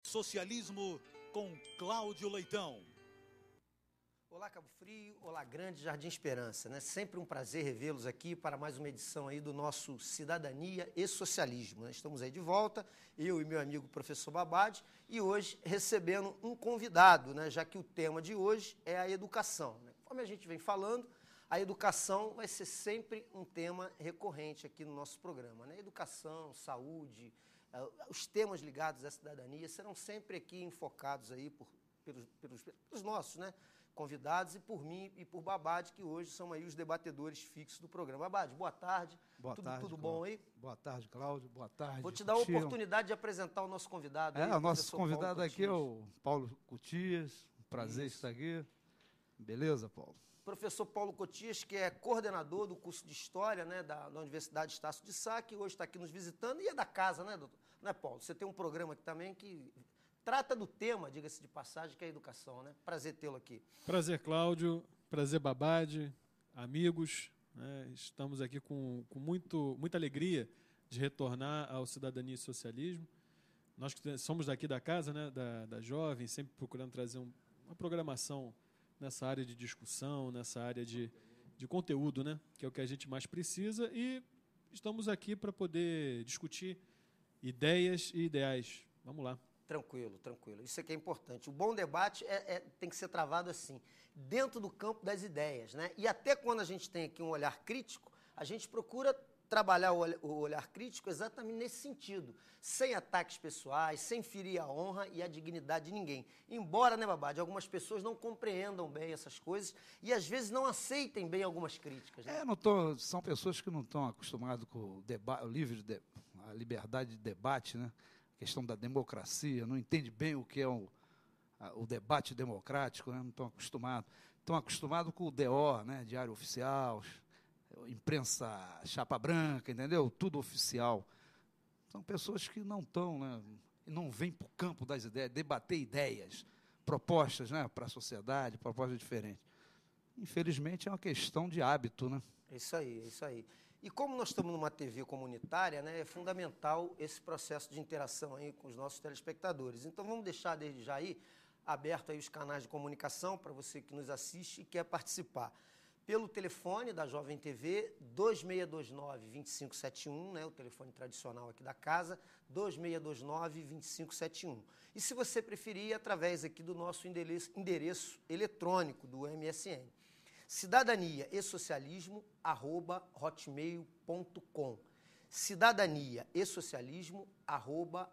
Socialismo com Cláudio Leitão. Olá, Cabo Frio, olá, Grande Jardim Esperança, né? Sempre um prazer revê-los aqui para mais uma edição aí do nosso Cidadania e Socialismo, né? Estamos aí de volta, eu e meu amigo professor Babad, e hoje recebendo um convidado, né? Já que o tema de hoje é a educação, né? Como a gente vem falando, a educação vai ser sempre um tema recorrente aqui no nosso programa, né? Educação, saúde, os temas ligados à cidadania serão sempre aqui enfocados aí pelos nossos, né, convidados e por mim e por Babad, que hoje são aí os debatedores fixos do programa. Babad, boa tarde. Boa tarde, tudo bom aí? Boa tarde, Cláudio. Boa tarde. Vou te dar a oportunidade de apresentar o nosso convidado. O nosso convidado aqui é o Paulo Cotias. Prazer estar aqui. Beleza, Paulo? Professor Paulo Cotias, que é coordenador do curso de História, né, da Universidade Estácio de Sá, que hoje está aqui nos visitando, e é da casa, né, doutor? Né, Paulo? Você tem um programa aqui também que trata do tema, diga-se de passagem, que é a educação, né? Prazer tê-lo aqui. Prazer, Cláudio. Prazer, Babad, amigos. Né? Estamos aqui com muita alegria de retornar ao Cidadania e Socialismo. Nós que somos daqui da casa, né, da Jovem, sempre procurando trazer uma programação nessa área de discussão, nessa área de conteúdo, né, que é o que a gente mais precisa, e estamos aqui para poder discutir ideias e ideais. Vamos lá. Tranquilo, tranquilo. Isso aqui é importante. O bom debate tem que ser travado assim, dentro do campo das ideias, né? E até quando a gente tem aqui um olhar crítico, a gente procura trabalhar o olhar crítico exatamente nesse sentido, sem ataques pessoais, sem ferir a honra e a dignidade de ninguém. Embora, né, Babad, algumas pessoas não compreendam bem essas coisas e às vezes não aceitem bem algumas críticas. Né? São pessoas que não estão acostumadas com a liberdade de debate, né? A questão da democracia, não entendem bem o que é o debate democrático, né? Não estão acostumados. Estão acostumados com o DO, né? Diário Oficial, imprensa chapa branca, entendeu? Tudo oficial. São pessoas que não estão, né, não vêm para o campo das ideias, debater ideias, propostas, né, para a sociedade, propostas diferentes. Infelizmente, é uma questão de hábito, né? Isso aí, isso aí. E como nós estamos numa TV comunitária, né, é fundamental esse processo de interação aí com os nossos telespectadores. Então, vamos deixar desde já aí aberto aí os canais de comunicação para você que nos assiste e quer participar. Pelo telefone da Jovem TV, 2629-2571, né, o telefone tradicional aqui da casa, 2629-2571. E se você preferir, através aqui do nosso endereço eletrônico do MSN, cidadania e socialismo, @hotmail.com. Cidadania e socialismo,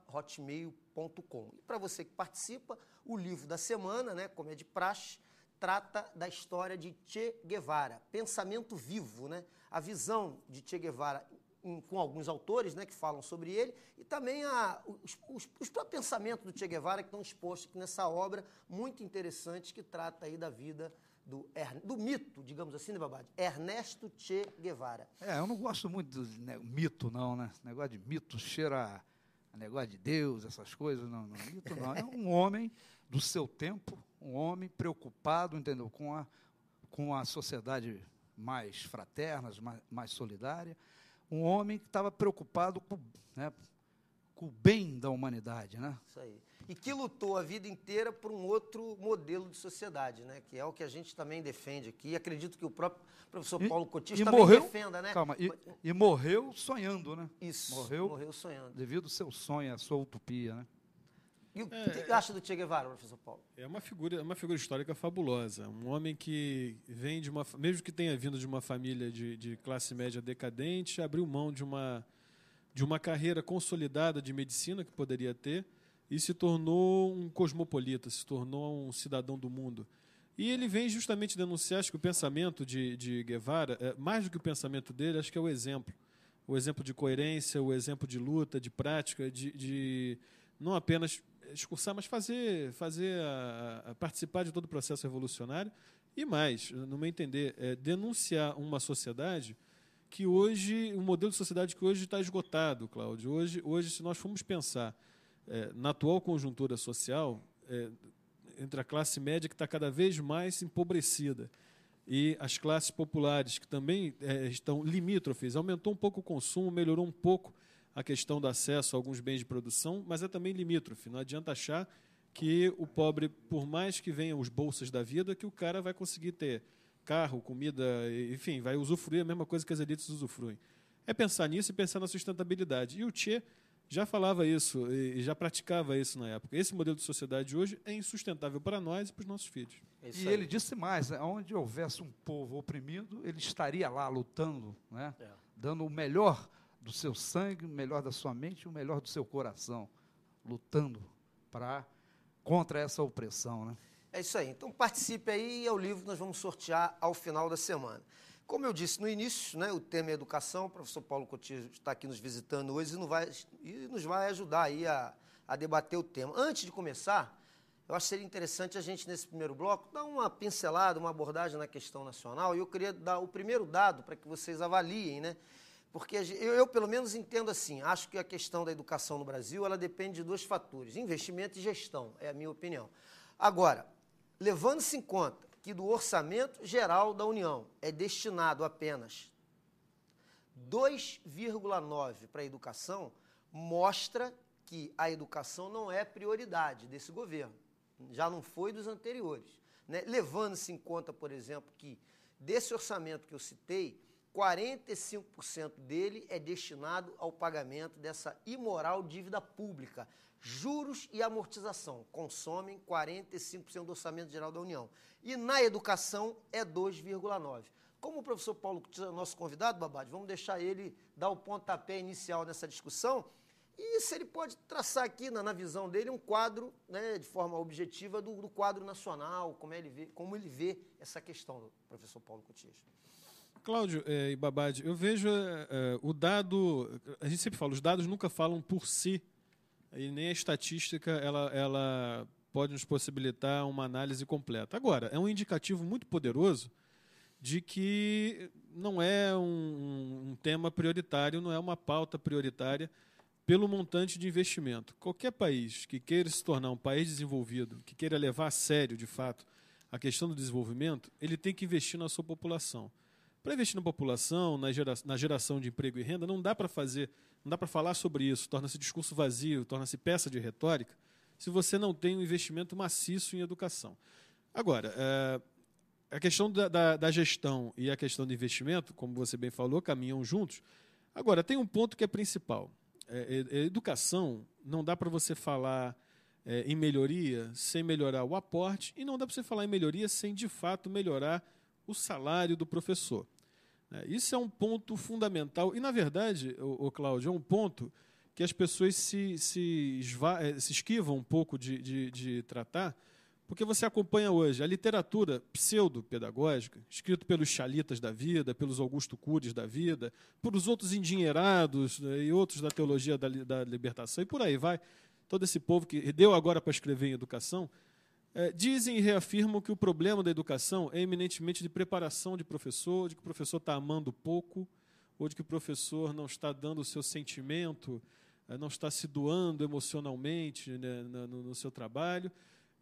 @hotmail.com. E para você que participa, o livro da semana, né, como é de praxe, trata da história de Che Guevara, pensamento vivo, né? A visão de Che Guevara com alguns autores, né, que falam sobre ele, e também os próprios pensamentos do Che Guevara que estão expostos aqui nessa obra muito interessante que trata aí da vida do mito, digamos assim, né, Babad? Ernesto Che Guevara. Eu não gosto muito do mito, não, né? Negócio de mito cheira a negócio de Deus, essas coisas, não. Mito não. É um homem do seu tempo, um homem preocupado, entendeu, com a sociedade mais fraterna, mais solidária, um homem que estava preocupado com o bem da humanidade, né? Isso aí. E que lutou a vida inteira por um outro modelo de sociedade, né? Que é o que a gente também defende aqui. E acredito que o próprio professor Paulo Cotias também defenda, né? Calma, e morreu sonhando, né? Isso, morreu sonhando. Devido ao seu sonho, à sua utopia, né? E o que acha do Che Guevara, professor Paulo? É uma figura histórica fabulosa. Um homem que vem mesmo que tenha vindo de uma família de classe média decadente, abriu mão de uma carreira consolidada de medicina que poderia ter e se tornou um cosmopolita, se tornou um cidadão do mundo. E ele vem justamente denunciar, acho que o pensamento de Guevara, mais do que o pensamento dele, acho que é o exemplo. O exemplo de coerência, o exemplo de luta, de prática, de não apenas excursar, mas participar de todo o processo revolucionário e mais, no meu entender, denunciar uma sociedade que hoje, um modelo de sociedade que hoje está esgotado, Cláudio. Hoje, se nós formos pensar na atual conjuntura social, entre a classe média que está cada vez mais empobrecida e as classes populares que também estão limítrofes, aumentou um pouco o consumo, melhorou um pouco a questão do acesso a alguns bens de produção, mas é também limítrofe. Não adianta achar que o pobre, por mais que venham os bolsas da vida, que o cara vai conseguir ter carro, comida, enfim, vai usufruir a mesma coisa que as elites usufruem. É pensar nisso e pensar na sustentabilidade. E o Che já falava isso e já praticava isso na época. Esse modelo de sociedade de hoje é insustentável para nós e para os nossos filhos. E ele disse mais, né, onde houvesse um povo oprimido, ele estaria lá lutando, né, dando o melhor do seu sangue, o melhor da sua mente, o melhor do seu coração, lutando contra essa opressão, né? É isso aí. Então participe aí, é o livro que nós vamos sortear ao final da semana. Como eu disse no início, né, o tema é educação. O professor Paulo Coutinho está aqui nos visitando hoje e nos vai ajudar aí a debater o tema. Antes de começar, eu acho que seria interessante a gente, nesse primeiro bloco, dar uma pincelada, uma abordagem na questão nacional. E eu queria dar o primeiro dado para que vocês avaliem, né? Porque eu, pelo menos, entendo assim, acho que a questão da educação no Brasil, ela depende de 2 fatores, investimento e gestão, é a minha opinião. Agora, levando-se em conta que do orçamento geral da União é destinado apenas 2,9% para a educação, mostra que a educação não é prioridade desse governo, já não foi dos anteriores, né? Levando-se em conta, por exemplo, que desse orçamento que eu citei, 45% dele é destinado ao pagamento dessa imoral dívida pública. Juros e amortização consomem 45% do orçamento geral da União. E na educação é 2,9%. Como o professor Paulo Coutinho é nosso convidado, Babad, vamos deixar ele dar o pontapé inicial nessa discussão. E se ele pode traçar aqui, na visão dele, um quadro, né, de forma objetiva do quadro nacional, como ele vê essa questão, professor Paulo Coutinho. Cláudio e Babad, eu vejo o dado, a gente sempre fala, os dados nunca falam por si, e nem a estatística ela pode nos possibilitar uma análise completa. Agora, é um indicativo muito poderoso de que não é um tema prioritário, não é uma pauta prioritária pelo montante de investimento. Qualquer país que queira se tornar um país desenvolvido, que queira levar a sério, de fato, a questão do desenvolvimento, ele tem que investir na sua população. Para investir na população, na geração de emprego e renda, não dá para falar sobre isso, torna-se discurso vazio, torna-se peça de retórica, se você não tem um investimento maciço em educação. Agora, a questão da gestão e a questão do investimento, como você bem falou, caminham juntos. Agora, tem um ponto que é principal. Educação, não dá para você falar em melhoria sem melhorar o aporte e não dá para você falar em melhoria sem, de fato, melhorar o salário do professor. Isso é um ponto fundamental e, na verdade, Cláudio, é um ponto que as pessoas se esquivam um pouco de tratar, porque você acompanha hoje a literatura pseudo-pedagógica, escrita pelos Chalitas da vida, pelos Augusto Curies da vida, por os outros endinheirados, né, e outros da teologia da libertação, e por aí vai. Todo esse povo que deu agora para escrever em educação, dizem e reafirmam que o problema da educação é eminentemente de preparação de professor, de que o professor está amando pouco, ou de que o professor não está dando o seu sentimento, não está se doando emocionalmente, né, no seu trabalho.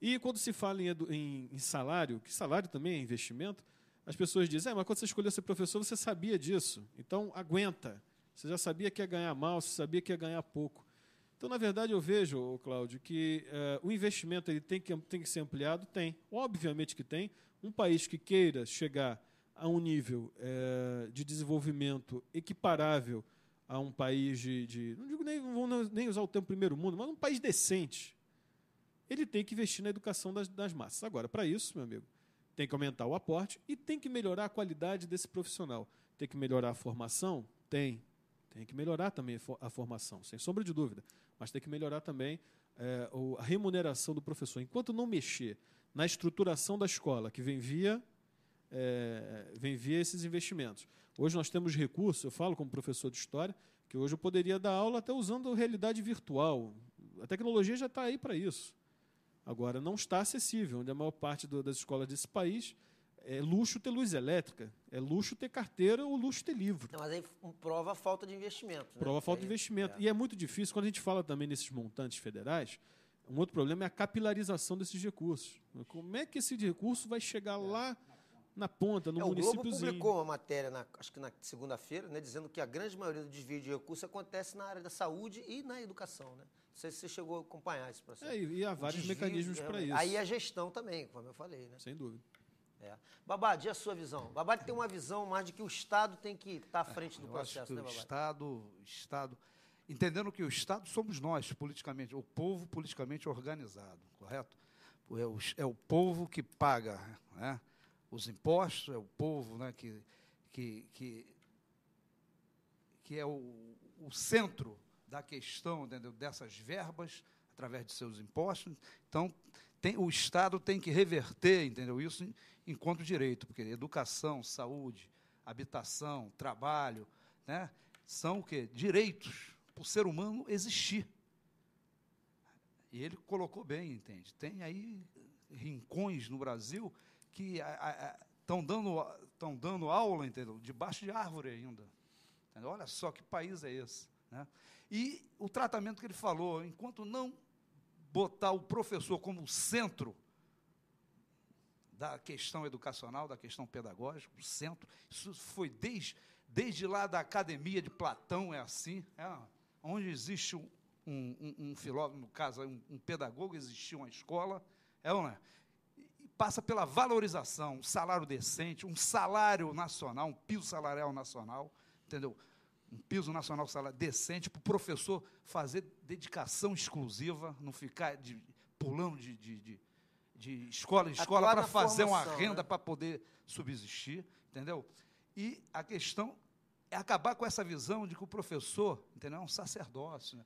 E quando se fala em salário, que salário também é investimento, as pessoas dizem, mas quando você escolheu ser professor, você sabia disso, então aguenta. Você já sabia que ia ganhar mal, você sabia que ia ganhar pouco. Então, na verdade, eu vejo, Cláudio, que o investimento ele tem que ser ampliado. Tem, obviamente que tem. Um país que queira chegar a um nível de desenvolvimento equiparável a um país não digo nem usar o termo primeiro mundo, mas um país decente, ele tem que investir na educação das massas. Agora, para isso, meu amigo, tem que aumentar o aporte e tem que melhorar a qualidade desse profissional. Tem que melhorar a formação? Tem que melhorar também a formação, sem sombra de dúvida. Mas tem que melhorar também a remuneração do professor. Enquanto não mexer na estruturação da escola, que vem via esses investimentos. Hoje nós temos recursos, eu falo como professor de história, que hoje eu poderia dar aula até usando realidade virtual. A tecnologia já está aí para isso. Agora, não está acessível, onde a maior parte das escolas desse país é luxo ter luz elétrica, é luxo ter carteira ou luxo ter livro. Mas aí prova a falta de investimento. Né? Prova a falta de investimento. E é muito difícil, quando a gente fala também nesses montantes federais, um outro problema é a capilarização desses recursos. Como é que esse recurso vai chegar lá na ponta, no O Globo municípiozinho. publicou uma matéria, acho que na segunda-feira, né, dizendo que a grande maioria do desvio de recursos acontece na área da saúde e na educação. Né? Não sei se você chegou a acompanhar esse processo. E há vários mecanismos para isso. Aí a gestão também, como eu falei. Né? Sem dúvida. Babad, e a sua visão? Babad tem uma visão mais de que o Estado tem que estar à frente do Eu acho processo, que né, o Babad? Estado, entendendo que o Estado somos nós, politicamente, o povo politicamente organizado, correto? É o povo que paga, né, os impostos, é o povo, né, que é o centro da questão, entendeu, dessas verbas, através de seus impostos. Então, o Estado tem que reverter, entendeu, isso enquanto direito, porque educação, saúde, habitação, trabalho, né, são o quê? Direitos para o ser humano existir. E ele colocou bem, entende? Tem aí rincões no Brasil que estão dando aula, entendeu? Debaixo de árvore ainda. Entendeu? Olha só que país é esse. Né? E o tratamento que ele falou, enquanto não botar o professor como centro da questão educacional, da questão pedagógica, o centro, isso foi desde lá da academia de Platão, é assim, onde existe um filósofo, no caso, um pedagogo, existiu uma escola, não é? E passa pela valorização, um salário decente, um salário nacional, um piso salarial nacional, entendeu? Um piso nacional salário decente para o professor fazer dedicação exclusiva, não ficar pulando de escola em escola para fazer uma renda, né, para poder subsistir, entendeu? E a questão é acabar com essa visão de que o professor, entendeu, é um sacerdócio, né?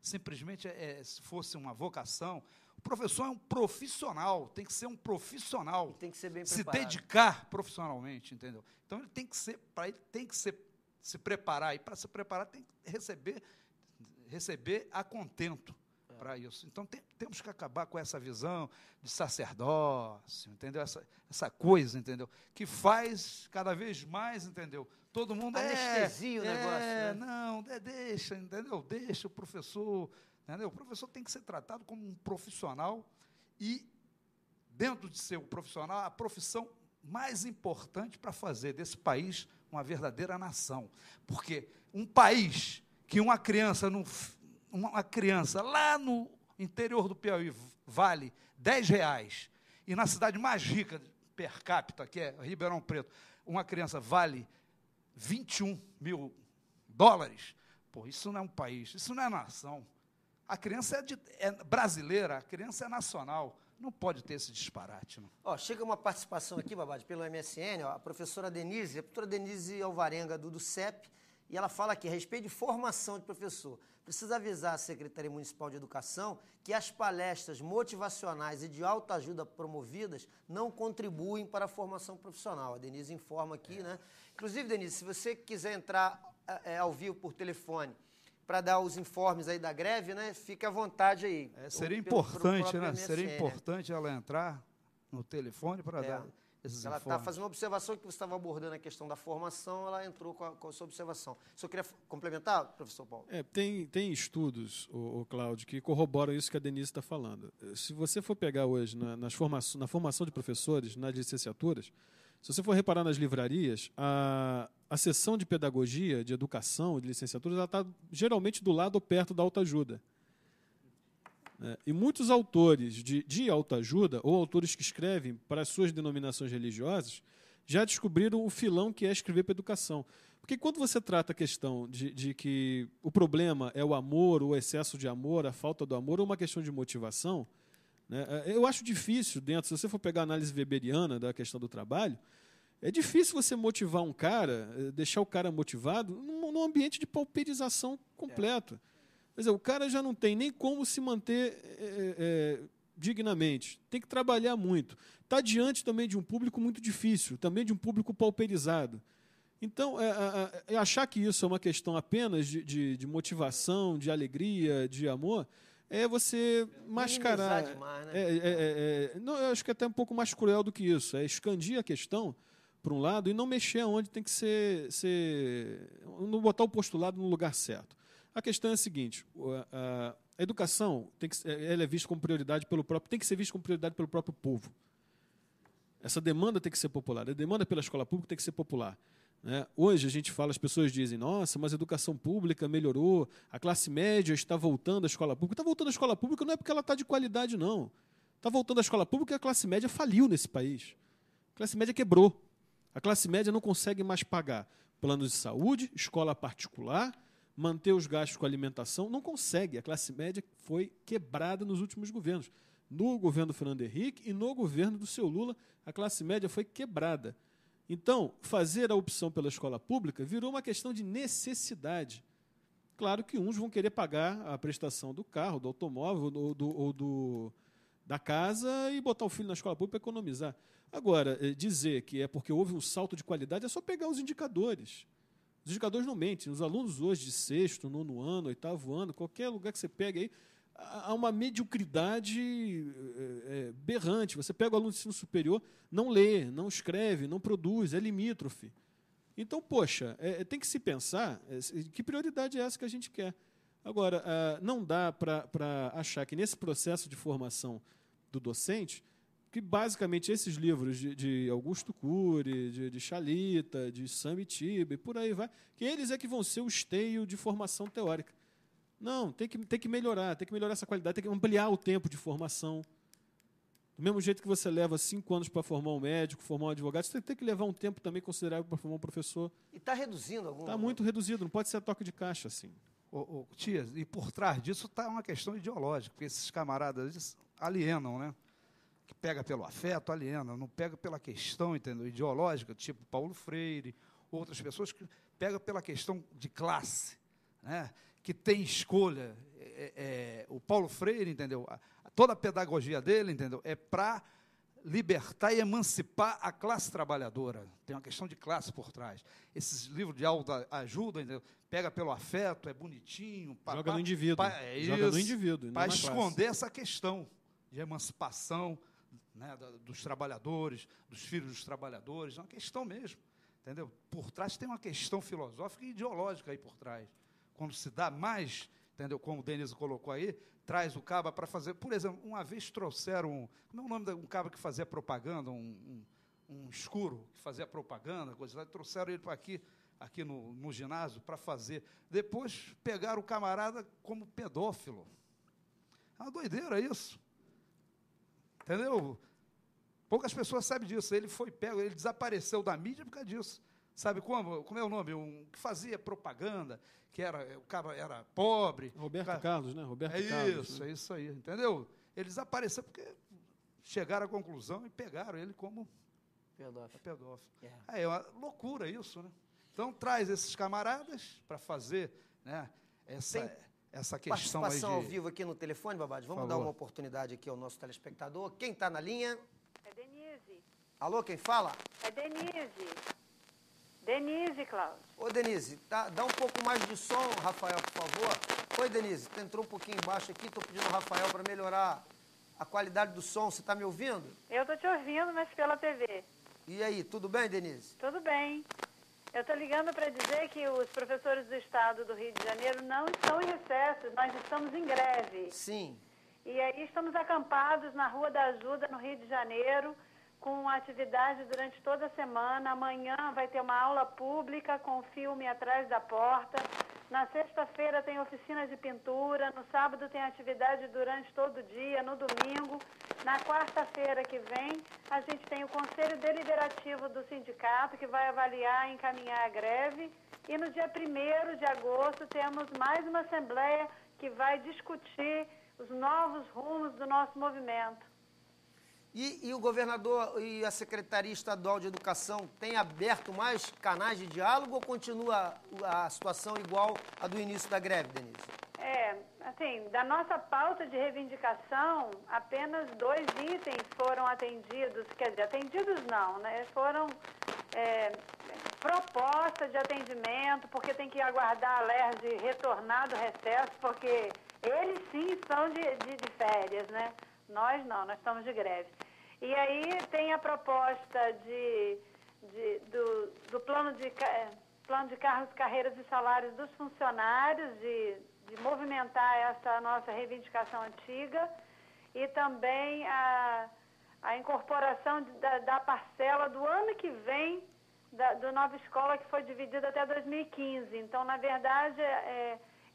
Simplesmente se fosse uma vocação. O professor é um profissional, tem que ser um profissional. Tem que ser bem se preparado. dedicar profissionalmente, entendeu? Então ele tem que se preparar, e para se preparar tem que receber a contento para isso. Então temos que acabar com essa visão de sacerdócio, entendeu? Essa coisa, entendeu? Que faz cada vez mais, entendeu? Todo mundo anestesia o negócio, né? Não, deixa, entendeu? Deixa o professor, entendeu? O professor tem que ser tratado como um profissional e, dentro de ser um profissional, a profissão mais importante para fazer desse país uma verdadeira nação. Porque um país que uma criança lá no interior do Piauí vale R$10, e na cidade mais rica per capita, que é Ribeirão Preto, uma criança vale $21 mil, pô, isso não é um país, isso não é nação. A criança é brasileira, a criança é nacional. Não pode ter esse disparate. Não. Chega uma participação aqui, Babad, pelo MSN, a doutora Denise Alvarenga, do CEP, e ela fala aqui, a respeito de formação de professor, precisa avisar a Secretaria Municipal de Educação que as palestras motivacionais e de autoajuda promovidas não contribuem para a formação profissional. A Denise informa aqui, né? Inclusive, Denise, se você quiser entrar ao vivo por telefone para dar os informes aí da greve, né? Fique à vontade aí. Seria importante, né? Seria importante ela entrar no telefone para dar esses ela informes. está fazendo uma observação que você estava abordando a questão da formação, ela entrou com a sua observação. O senhor queria complementar, professor Paulo? Tem estudos, o Cláudio, que corroboram isso que a Denise está falando. Se você for pegar hoje na formação de professores, nas licenciaturas, se você for reparar nas livrarias, a seção de pedagogia, de educação, de licenciatura, ela está geralmente do lado ou perto da autoajuda. E muitos autores de autoajuda, ou autores que escrevem para as suas denominações religiosas, já descobriram o filão que é escrever para a educação. Porque quando você trata a questão de que o problema é o amor, o excesso de amor, a falta do amor, ou uma questão de motivação, né, eu acho difícil, se você for pegar a análise weberiana da questão do trabalho, é difícil você motivar um cara, deixar o cara motivado num ambiente de pauperização completo. Quer dizer, o cara já não tem nem como se manter dignamente, tem que trabalhar muito. Está diante também de um público muito difícil, também de um público pauperizado. Então, achar que isso é uma questão apenas de motivação, de alegria, de amor, é você mascarar. Demais, né? Não, eu acho que é até um pouco mais cruel do que isso. É expandir a questão para um lado e não mexer onde tem que ser não botar o postulado no lugar certo. A questão é a seguinte: a educação ela é vista como prioridade tem que ser vista como prioridade pelo próprio povo. Essa demanda tem que ser popular. A demanda pela escola pública tem que ser popular. Né? Hoje a gente fala, as pessoas dizem, nossa, mas a educação pública melhorou, a classe média está voltando à escola pública. Está voltando à escola pública não é porque ela está de qualidade, não. Está voltando à escola pública porque a classe média faliu nesse país. A classe média quebrou. A classe média não consegue mais pagar planos de saúde, escola particular, manter os gastos com alimentação, não consegue. A classe média foi quebrada nos últimos governos. No governo do Fernando Henrique e no governo do seu Lula, a classe média foi quebrada. Então, fazer a opção pela escola pública virou uma questão de necessidade. Claro que uns vão querer pagar a prestação do carro, do automóvel ou da casa e botar o filho na escola pública para economizar. Agora, dizer que é porque houve um salto de qualidade é só pegar os indicadores. Os indicadores não mentem. Os alunos hoje de sexto, nono ano, oitavo ano, qualquer lugar que você pega aí, há uma mediocridade berrante. Você pega o aluno de ensino superior, não lê, não escreve, não produz, é limítrofe. Então, poxa, tem que se pensar que prioridade é essa que a gente quer. Agora, não dá para achar que nesse processo de formação do docente, que basicamente esses livros de Augusto Cury, de Chalita, de Samitiba e por aí vai, que eles é que vão ser o esteio de formação teórica. Não, tem que melhorar essa qualidade, tem que ampliar o tempo de formação. Do mesmo jeito que você leva 5 anos para formar um médico, formar um advogado, você tem que levar um tempo também considerável para formar um professor. E está reduzindo algum... Está muito reduzido, não pode ser a toque de caixa assim. Tia, e por trás disso está uma questão ideológica, porque esses camaradas eles alienam, né? Que pega pelo afeto, aliena, não pega pela questão, entendeu, ideológica, tipo Paulo Freire, outras pessoas que pegam pela questão de classe, né? Que tem escolha. O Paulo Freire, entendeu? Toda a pedagogia dele, entendeu? É para libertar e emancipar a classe trabalhadora. Tem uma questão de classe por trás. Esses livros de autoajuda, entendeu? Pega pelo afeto, é bonitinho. Joga no indivíduo. Joga no indivíduo. Para esconder essa questão de emancipação, né, dos trabalhadores, dos filhos dos trabalhadores. É uma questão mesmo. Entendeu? Por trás tem uma questão filosófica e ideológica aí por trás. Quando se dá mais, entendeu? Como o Denis colocou aí, traz o caba para fazer... Por exemplo, uma vez trouxeram... Como é o nome de um caba que fazia propaganda, um escuro que fazia propaganda, coisa lá, trouxeram ele para aqui no ginásio para fazer. Depois pegaram o camarada como pedófilo. É uma doideira isso. Entendeu? Poucas pessoas sabem disso. Ele foi pego, ele desapareceu da mídia por causa disso. Sabe como? Como é o nome? Um que fazia propaganda, que o cara era pobre. Roberto Carlos, né? Roberto Carlos. Isso, né? É isso aí, entendeu? Ele desapareceu porque chegaram à conclusão e pegaram ele como pedófilo. É uma loucura isso, né? Então, traz esses camaradas para fazer, né, essa questão participação aí ao vivo aqui no telefone, Babade. Vamos dar uma oportunidade aqui ao nosso telespectador. Quem está na linha? É Denise. Alô, quem fala? É Denise. Denise, Cláudio. Ô, Denise, dá um pouco mais de som, Rafael, por favor. Oi, Denise, tu entrou um pouquinho embaixo aqui, estou pedindo ao Rafael para melhorar a qualidade do som. Você está me ouvindo? Eu estou te ouvindo, mas pela TV. E aí, tudo bem, Denise? Tudo bem. Eu estou ligando para dizer que os professores do Estado do Rio de Janeiro não estão em recesso, nós estamos em greve. Sim. E aí estamos acampados na Rua da Ajuda, no Rio de Janeiro, com atividade durante toda a semana. Amanhã vai ter uma aula pública com filme atrás da porta. Na sexta-feira tem oficina de pintura. No sábado tem atividade durante todo o dia. No domingo, na quarta-feira que vem, a gente tem o Conselho Deliberativo do Sindicato, que vai avaliar e encaminhar a greve. E no dia 1º de agosto temos mais uma assembleia que vai discutir os novos rumos do nosso movimento. E o governador e a Secretaria Estadual de Educação têm aberto mais canais de diálogo ou continua a situação igual à do início da greve, Denise? Assim, da nossa pauta de reivindicação, apenas 2 itens foram atendidos, quer dizer, atendidos não, né? Foram proposta de atendimento, porque tem que aguardar a LERJ retornar do recesso, porque eles sim estão de férias, né? Nós não, nós estamos de greve. E aí tem a proposta do plano de cargos, carreiras e salários dos funcionários, de movimentar essa nossa reivindicação antiga, e também a incorporação da parcela do ano que vem do Nova Escola, que foi dividida até 2015. Então, na verdade,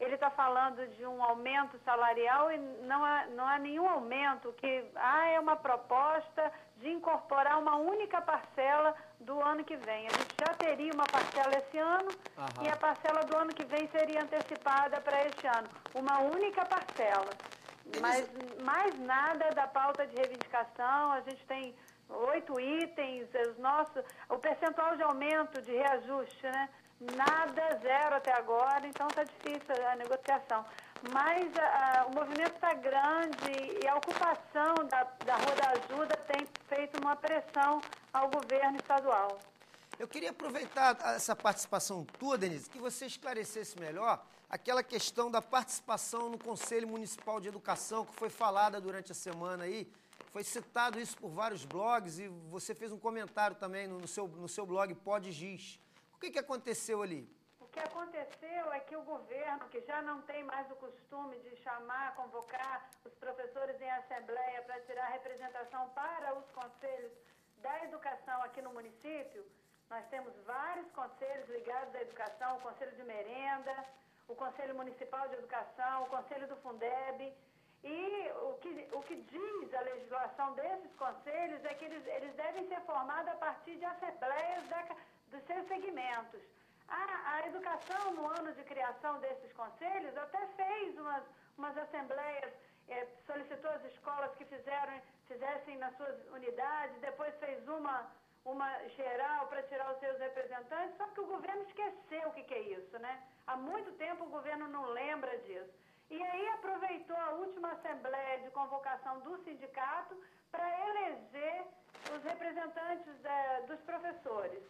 ele está falando de um aumento salarial e não há nenhum aumento, que é uma proposta de incorporar uma única parcela do ano que vem. A gente já teria uma parcela esse ano e a parcela do ano que vem seria antecipada para este ano. Uma única parcela. Mas mais nada da pauta de reivindicação. A gente tem 8 itens, o percentual de aumento de reajuste, né? Nada, zero até agora, então está difícil a negociação. Mas o movimento está grande e a ocupação da Rua da Ajuda tem feito uma pressão ao governo estadual. Eu queria aproveitar essa participação tua, Denise, que você esclarecesse melhor aquela questão da participação no Conselho Municipal de Educação, que foi falada durante a semana aí. Foi citado isso por vários blogs e você fez um comentário também no seu blog Pode Giz. O que aconteceu ali? O que aconteceu é que o governo, que já não tem mais o costume de convocar os professores em assembleia para tirar representação para os conselhos da educação aqui no município, nós temos vários conselhos ligados à educação, o Conselho de Merenda, o Conselho Municipal de Educação, o Conselho do Fundeb. E o que diz a legislação desses conselhos é que eles devem ser formados a partir de assembleias dos seus segmentos. A educação, no ano de criação desses conselhos, até fez umas assembleias, solicitou às escolas que fizessem nas suas unidades, depois fez uma geral para tirar os seus representantes, só que o governo esqueceu o que é isso, né? Há muito tempo o governo não lembra disso. E aí aproveitou a última assembleia de convocação do sindicato para eleger os representantes dos professores.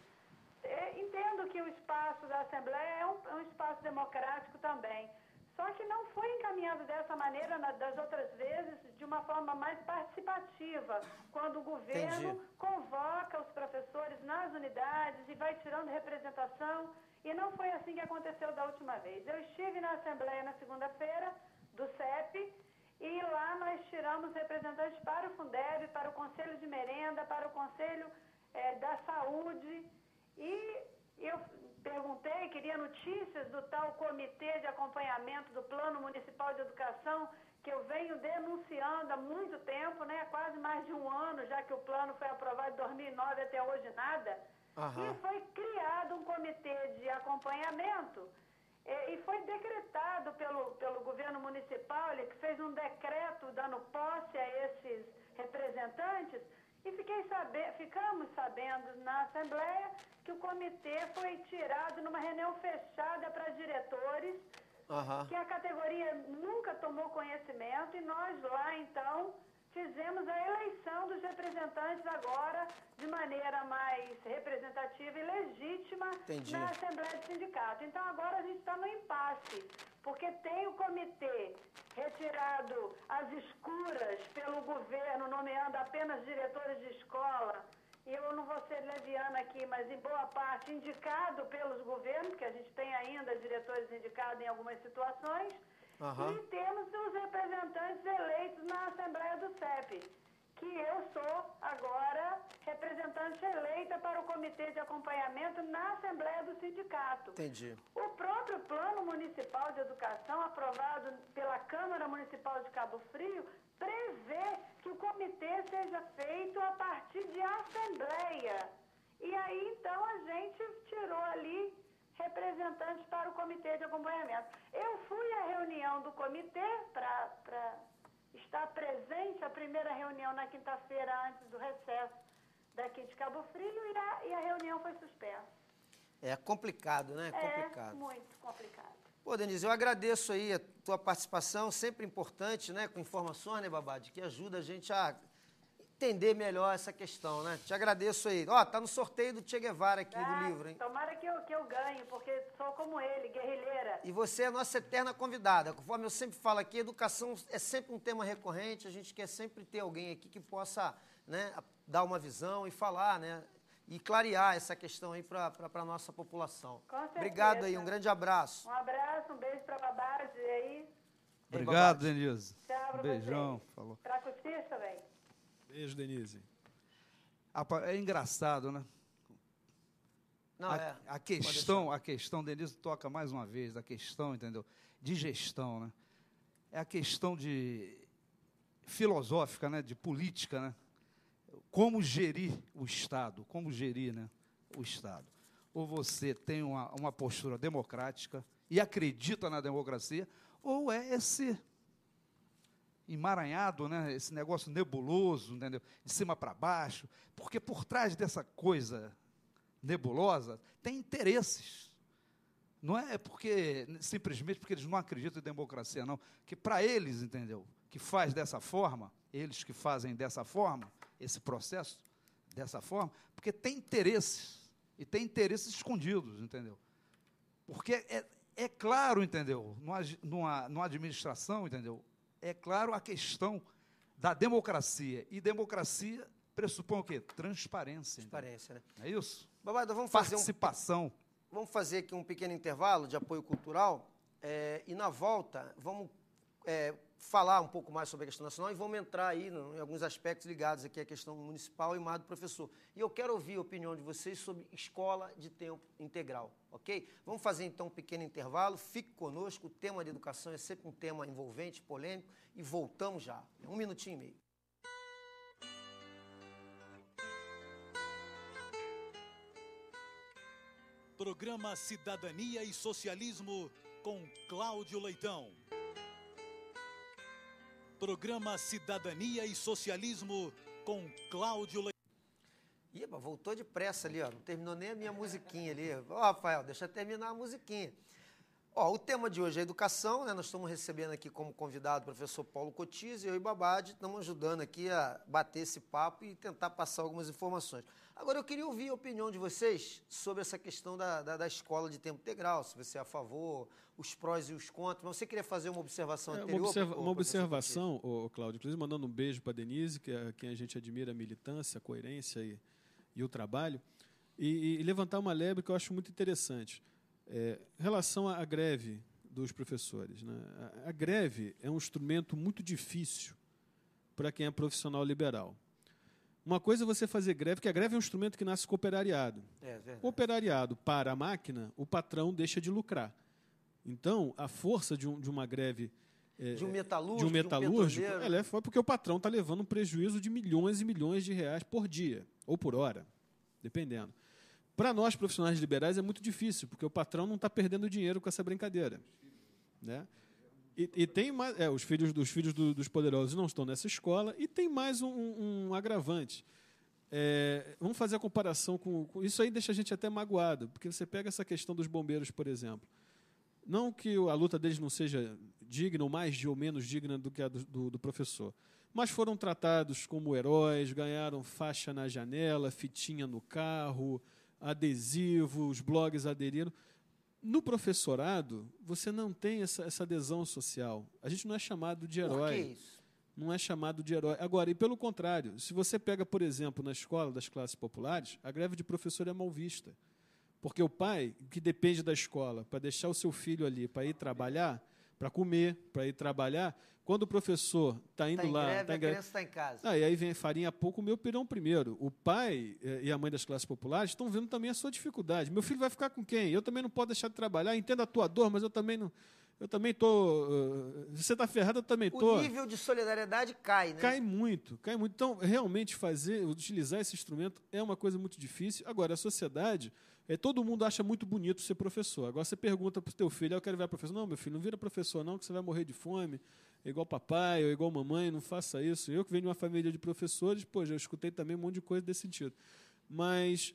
Entendo que o espaço da assembleia é um espaço democrático também, só que não foi encaminhado dessa maneira das outras vezes, de uma forma mais participativa, quando o governo convoca os professores nas unidades e vai tirando representação. E não foi assim que aconteceu da última vez. Eu estive na Assembleia na segunda-feira do CEP e lá nós tiramos representantes para o Fundeb, para o Conselho de Merenda, para o Conselho da Saúde. E eu perguntei, queria notícias do tal Comitê de Acompanhamento do Plano Municipal de Educação, que eu venho denunciando há muito tempo, né? Há quase mais de um ano, já que o plano foi aprovado em 2009, até hoje nada. E foi criado um comitê de acompanhamento e foi decretado pelo governo municipal, ele que fez um decreto dando posse a esses representantes, e ficamos sabendo na Assembleia que o comitê foi tirado numa reunião fechada para diretores, que a categoria nunca tomou conhecimento, e nós lá, então, fizemos a eleição dos representantes agora de maneira mais representativa e legítima na Assembleia do Sindicato. Então, agora a gente está no impasse, porque tem o comitê retirado às escuras pelo governo, nomeando apenas diretores de escola, e eu não vou ser leviana aqui, mas em boa parte indicado pelos governos, porque a gente tem ainda diretores indicados em algumas situações, e temos os representantes eleitos na Assembleia do CEP, que eu sou agora representante eleita para o Comitê de Acompanhamento na Assembleia do Sindicato. O próprio Plano Municipal de Educação, aprovado pela Câmara Municipal de Cabo Frio, prevê que o comitê seja feito a partir de assembleia. E aí, então, a gente tirou ali representantes para o comitê de acompanhamento. Eu fui à reunião do comitê para estar presente, a primeira reunião na quinta-feira antes do recesso daqui de Cabo Frio, e a reunião foi suspensa. É complicado, né? Complicado. Muito complicado. Pô, Denise, eu agradeço aí a tua participação, sempre importante, né? Com informações, né, Babade, que ajuda a gente a entender melhor essa questão, né? Te agradeço aí. Tá no sorteio do Che Guevara aqui do livro, hein? Tomara que eu ganhe, porque sou como ele, guerrilheira. E você é a nossa eterna convidada. Conforme eu sempre falo aqui, educação é sempre um tema recorrente, a gente quer sempre ter alguém aqui que possa, né, dar uma visão e falar, né? E clarear essa questão aí para a nossa população. Com certeza. Obrigado aí, um grande abraço. Um abraço, um beijo para a Babade aí. Obrigado, Denise. Tchau, Beijão. Falou. Para Cutis também. Beijo, Denise. É engraçado, né? Não, A questão, Denise toca mais uma vez, a questão, entendeu? De gestão, né? É a questão de filosófica, né? De política, né? Como gerir o Estado, né? O Estado. Ou você tem uma postura democrática e acredita na democracia, ou é esse emaranhado, né? Esse negócio nebuloso, entendeu? De cima para baixo, porque por trás dessa coisa nebulosa tem interesses. Não é simplesmente porque eles não acreditam em democracia, não. Que para eles, entendeu? Que faz dessa forma, eles que fazem dessa forma, esse processo dessa forma, porque tem interesses, e tem interesses escondidos, entendeu? Porque é claro, entendeu? Numa administração, entendeu? É claro a questão da democracia. E democracia pressupõe o quê? Transparência. Transparência, né? É isso? Babado, Participação. Vamos fazer aqui um pequeno intervalo de apoio cultural e na volta vamos falar um pouco mais sobre a questão nacional e vamos entrar aí em alguns aspectos ligados aqui à questão municipal e mais do professor. E eu quero ouvir a opinião de vocês sobre escola de tempo integral, ok? Vamos fazer então um pequeno intervalo, fique conosco, o tema de educação é sempre um tema envolvente, polêmico, e voltamos já, 1 minutinho e meio. Programa Cidadania e Socialismo com Cláudio Leitão. Programa Cidadania e Socialismo com Cláudio Leitão. Ih, voltou depressa ali, ó. Não terminou nem a minha musiquinha ali. Ó, Rafael, deixa eu terminar a musiquinha. Ó, o tema de hoje é educação, né? Nós estamos recebendo aqui como convidado o professor Paulo Cotiz e eu e Babad estamos ajudando aqui a bater esse papo e tentar passar algumas informações. Agora, eu queria ouvir a opinião de vocês sobre essa questão da escola de tempo integral, se você é a favor, os prós e os contras. Mas você queria fazer uma observação anterior? Uma observação, Cláudio, inclusive mandando um beijo para a Denise, que é quem a gente admira a militância, a coerência e o trabalho, e levantar uma lebre que eu acho muito interessante. Em relação à greve dos professores, né? A greve é um instrumento muito difícil para quem é profissional liberal. Uma coisa é você fazer greve, porque a greve é um instrumento que nasce cooperariado. Cooperariado para a máquina, o patrão deixa de lucrar. Então, a força de uma greve de um metalúrgico, ela é forte porque o patrão está levando um prejuízo de milhões e milhões de reais por dia, ou por hora, dependendo. Para nós, profissionais liberais, é muito difícil, porque o patrão não está perdendo dinheiro com essa brincadeira. Né? E tem mais. Os filhos dos poderosos não estão nessa escola, e tem mais um agravante. Vamos fazer a comparação com. Isso aí deixa a gente até magoado, porque você pega essa questão dos bombeiros, por exemplo. Não que a luta deles não seja digna, ou mais ou menos digna do que a do professor, mas foram tratados como heróis, ganharam faixa na janela, fitinha no carro, adesivos, blogs aderindo. No professorado, você não tem essa adesão social. A gente não é chamado de herói. Por que isso? Não é chamado de herói. Agora, e pelo contrário, se você pega, por exemplo, na escola das classes populares, a greve de professor é mal vista. Porque o pai, que depende da escola para deixar o seu filho ali, para ir trabalhar, para comer, para ir trabalhar, quando o professor está indo lá... A criança está em casa. E aí vem farinha pouco, o meu pirão primeiro. O pai e a mãe das classes populares estão vendo também a sua dificuldade. Meu filho vai ficar com quem? Eu também não posso deixar de trabalhar. Entendo a tua dor, mas eu também não... Eu também estou... Você está ferrado, eu também estou... O nível de solidariedade cai, né? Cai muito, cai muito. Então, realmente utilizar esse instrumento é uma coisa muito difícil. Agora, a sociedade... todo mundo acha muito bonito ser professor. Agora você pergunta para o teu filho, eu quero virar professor. Não, meu filho, não vira professor não, que você vai morrer de fome, é igual papai ou igual mamãe, não faça isso. Eu que venho de uma família de professores, já escutei também um monte de coisa desse sentido. Mas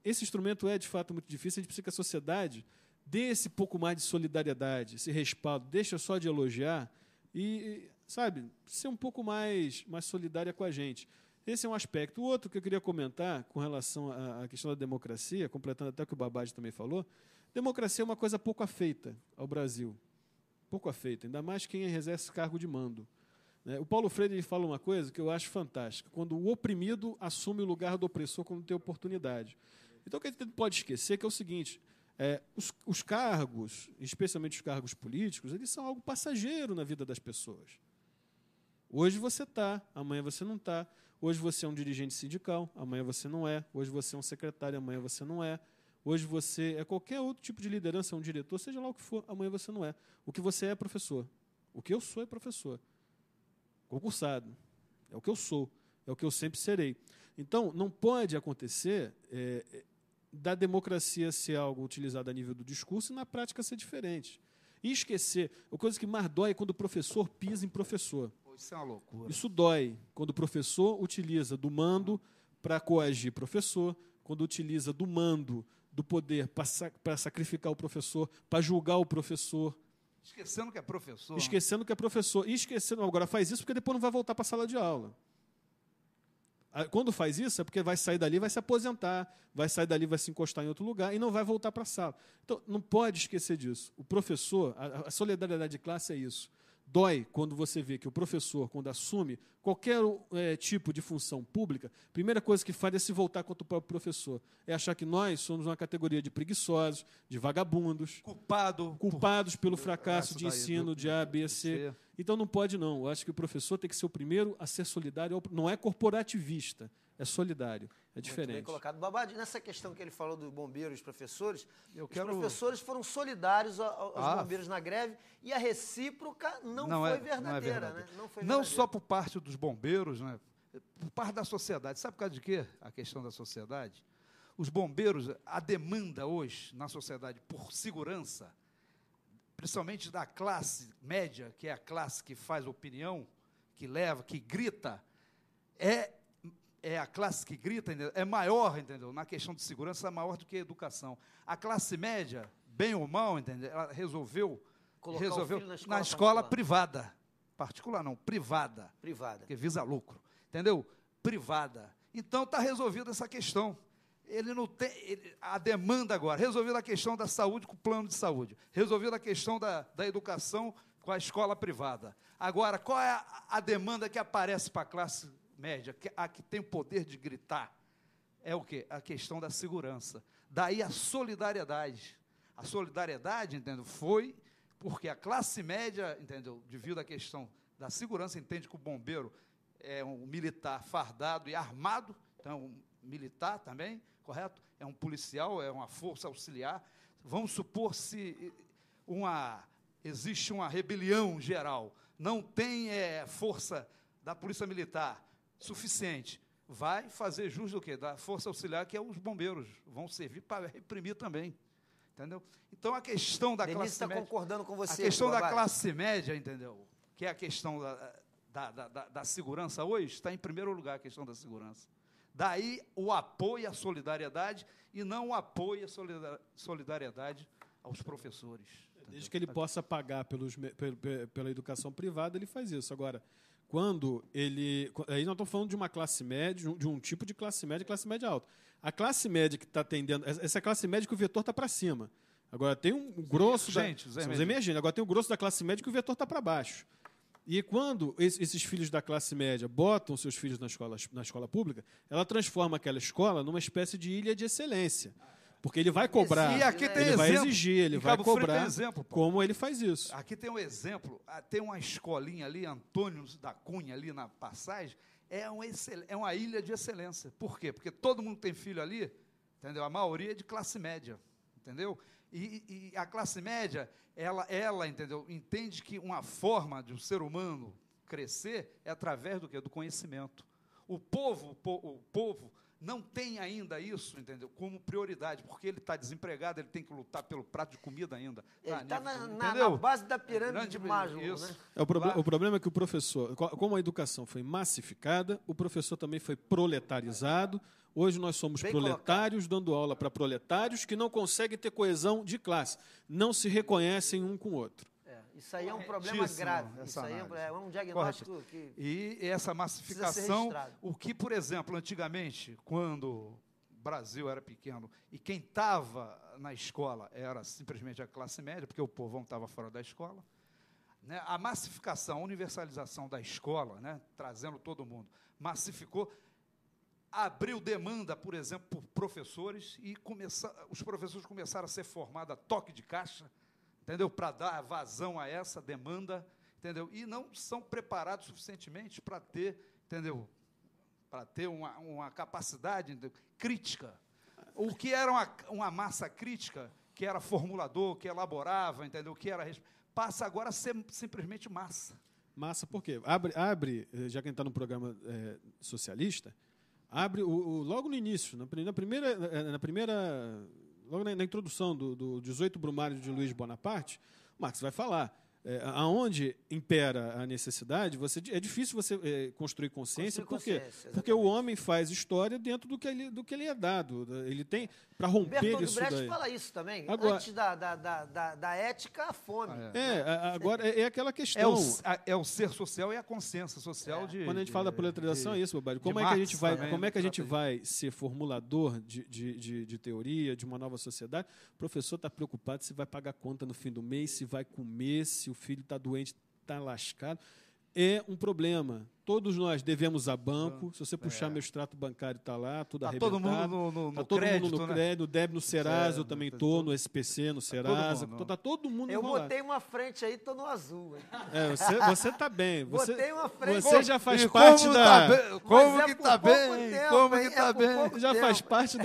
esse instrumento é, de fato, muito difícil. A gente precisa que a sociedade dê esse pouco mais de solidariedade, esse respaldo, deixa só de elogiar e, sabe, ser um pouco mais solidária com a gente. Esse é um aspecto. O outro que eu queria comentar com relação à questão da democracia, completando até o que o Babad também falou, democracia é uma coisa pouco afeita ao Brasil. Pouco afeita, ainda mais quem exerce cargo de mando. O Paulo Freire fala uma coisa que eu acho fantástica, quando o oprimido assume o lugar do opressor quando tem oportunidade. Então, o que a gente não pode esquecer é que é o seguinte, os cargos, especialmente os cargos políticos, eles são algo passageiro na vida das pessoas. Hoje você está, amanhã você não está. Hoje você é um dirigente sindical, amanhã você não é. Hoje você é um secretário, amanhã você não é. Hoje você é qualquer outro tipo de liderança, um diretor, seja lá o que for, amanhã você não é. O que você é professor. O que eu sou é professor. Concursado. É o que eu sou. É o que eu sempre serei. Então, não pode acontecer da democracia ser algo utilizado a nível do discurso e, na prática, ser diferente. E esquecer. A coisa que mais dói é quando o professor pisa em professor. Isso é uma loucura. Isso dói quando o professor utiliza do mando para coagir professor, quando utiliza do mando, do poder para sacrificar o professor, para julgar o professor. Esquecendo que é professor. Esquecendo que é professor. E esquecendo, agora faz isso porque depois não vai voltar para a sala de aula. Quando faz isso é porque vai sair dali, vai se aposentar, vai sair dali, vai se encostar em outro lugar e não vai voltar para a sala. Então, não pode esquecer disso. O professor, a solidariedade de classe é isso. Dói quando você vê que o professor, quando assume qualquer tipo de função pública, a primeira coisa que faz é se voltar contra o próprio professor. É achar que nós somos uma categoria de preguiçosos, de vagabundos, culpados pelo fracasso de ensino de A, B, C. Então não pode não. Eu acho que o professor tem que ser o primeiro a ser solidário. Não é corporativista, é solidário. É diferente. Muito bem colocado. Babadi, nessa questão que ele falou do bombeiro e os professores, professores foram solidários aos bombeiros na greve e a recíproca não foi verdadeira. Né? Não só por parte dos bombeiros, né? Por parte da sociedade. Sabe por causa de quê? A questão da sociedade. Os bombeiros, a demanda hoje na sociedade por segurança, principalmente da classe média, que é a classe que faz opinião, que leva, que grita, é a classe que grita, entendeu? É maior, entendeu? Na questão de segurança, é maior do que a educação. A classe média, bem ou mal, entendeu? Ela resolveu na escola privada. Particular não, privada. Privada. Que visa lucro. Entendeu? Privada. Então está resolvida essa questão. Ele não tem. A demanda agora, resolvida a questão da saúde com o plano de saúde, resolvida a questão da educação com a escola privada. Agora, qual é a demanda que aparece para a classe média, a que tem o poder de gritar? É o quê? A questão da segurança. Daí a solidariedade. A solidariedade, entendeu? Foi porque a classe média, entendeu? Devido à questão da segurança, entende que o bombeiro é um militar fardado e armado, então um militar também, correto? É um policial, é uma força auxiliar. Vamos supor se existe uma rebelião geral, não tem força da polícia militar suficiente, vai fazer jus do quê? Da força auxiliar, que é os bombeiros, vão servir para reprimir também, entendeu? Então, a questão da Denise classe média... concordando com você. A questão da classe média, entendeu? Que é a questão da segurança hoje, está em primeiro lugar a questão da segurança. Daí o apoio à solidariedade e não o apoio à solidariedade aos professores. Desde que ele possa pagar pela educação privada, ele faz isso. Agora, quando ele... Aí nós estamos falando de uma classe média, de um tipo de classe média alta. A classe média que está atendendo... Essa é a classe média que o vetor está para cima. Agora, tem um grosso... São os emergentes. Agora, tem o grosso da classe média que o vetor está para baixo. E quando esses filhos da classe média botam seus filhos na escola pública, ela transforma aquela escola numa espécie de ilha de excelência. Porque ele vai cobrar, ele vai exigir, ele vai cobrar como ele faz isso. Aqui tem um exemplo, tem uma escolinha ali, Antônio da Cunha, ali na Passagem, é uma ilha de excelência. Por quê? Porque todo mundo tem filho ali, entendeu? A maioria é de classe média, entendeu? E a classe média, ela entendeu? Entende que uma forma de um ser humano crescer é através do quê? Do conhecimento. O povo não tem ainda isso, entendeu? Como prioridade, porque ele está desempregado, ele tem que lutar pelo prato de comida ainda. Ele está na base da pirâmide de Maslow, né? O problema é que o professor, como a educação foi massificada, o professor também foi proletarizado. Hoje nós somos proletários, dando aula para proletários que não conseguem ter coesão de classe, não se reconhecem um com o outro. Isso aí é um problema grave. Isso aí é um diagnóstico que... E essa massificação, o que, por exemplo, antigamente, quando o Brasil era pequeno, e quem estava na escola era simplesmente a classe média, porque o povão estava fora da escola, né? A massificação, a universalização da escola, né? Trazendo todo mundo, massificou, abriu demanda, por exemplo, por professores, e os professores começaram a ser formados a toque de caixa, entendeu? Para dar vazão a essa demanda. entendeu? E não são preparados suficientemente para ter, entendeu? Para ter uma capacidade, entendeu? Crítica. O que era uma massa crítica, que era formulador, que elaborava, entendeu? Que era, passa agora a ser simplesmente massa. Massa, por quê? Abre, já que a gente está no programa socialista, abre logo no início, logo na introdução do 18 Brumário de Luiz Bonaparte, Marx vai falar. Aonde impera a necessidade, é difícil você construir consciência, porque o homem faz história dentro do que ele é dado. Ele tem, para romper Bertolt isso Brecht daí. fala isso também. Agora, antes da ética, a fome. Agora é aquela questão. É o ser social e a consciência social de... Quando a gente fala da proletarização, é isso, Bobagem. Como é que a gente vai ser formulador de teoria, de uma nova sociedade? O professor está preocupado se vai pagar conta no fim do mês, se vai comer, se o filho está doente, está lascado. É um problema. Todos nós devemos a banco. Se você puxar meu extrato bancário, está lá, tudo arrebentado. Todo mundo no todo crédito, mundo no crédito, no débito, no Serasa, eu também estou, no SPC, no Serasa. Está todo mundo Eu enrolado. botei uma frente aí, estou no azul. Hein? Você está bem. Botei uma frente. Você já faz parte da... Como que está bem? Como que está bem? Já faz parte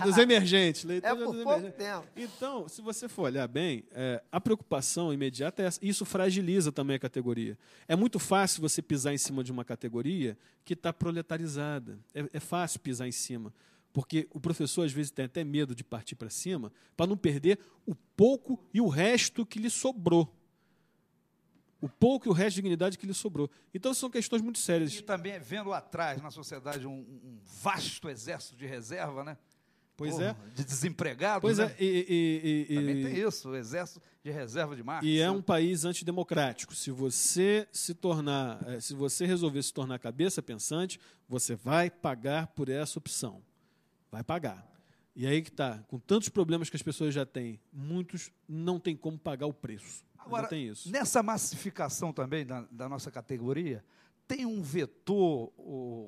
dos emergentes. É por pouco tempo. Então, se você for olhar bem, a preocupação imediata é essa. Isso fragiliza também a categoria. É muito fácil você pisar em cima de uma categoria que está proletarizada. É fácil pisar em cima. Porque o professor, às vezes, tem até medo de partir para cima para não perder o pouco e o resto que lhe sobrou. O pouco e o resto de dignidade que lhe sobrou. Então, são questões muito sérias. E também vendo atrás, na sociedade, um vasto exército de reserva, né? Pois é. De desempregados. Pois né? Também tem isso, o exército de reserva de Marx. E é um país antidemocrático. Se você resolver se tornar cabeça pensante, você vai pagar por essa opção. Vai pagar. E aí que está, com tantos problemas que as pessoas já têm, muitos não têm como pagar o preço. Agora, não tem isso. Nessa massificação também da nossa categoria, tem um vetor,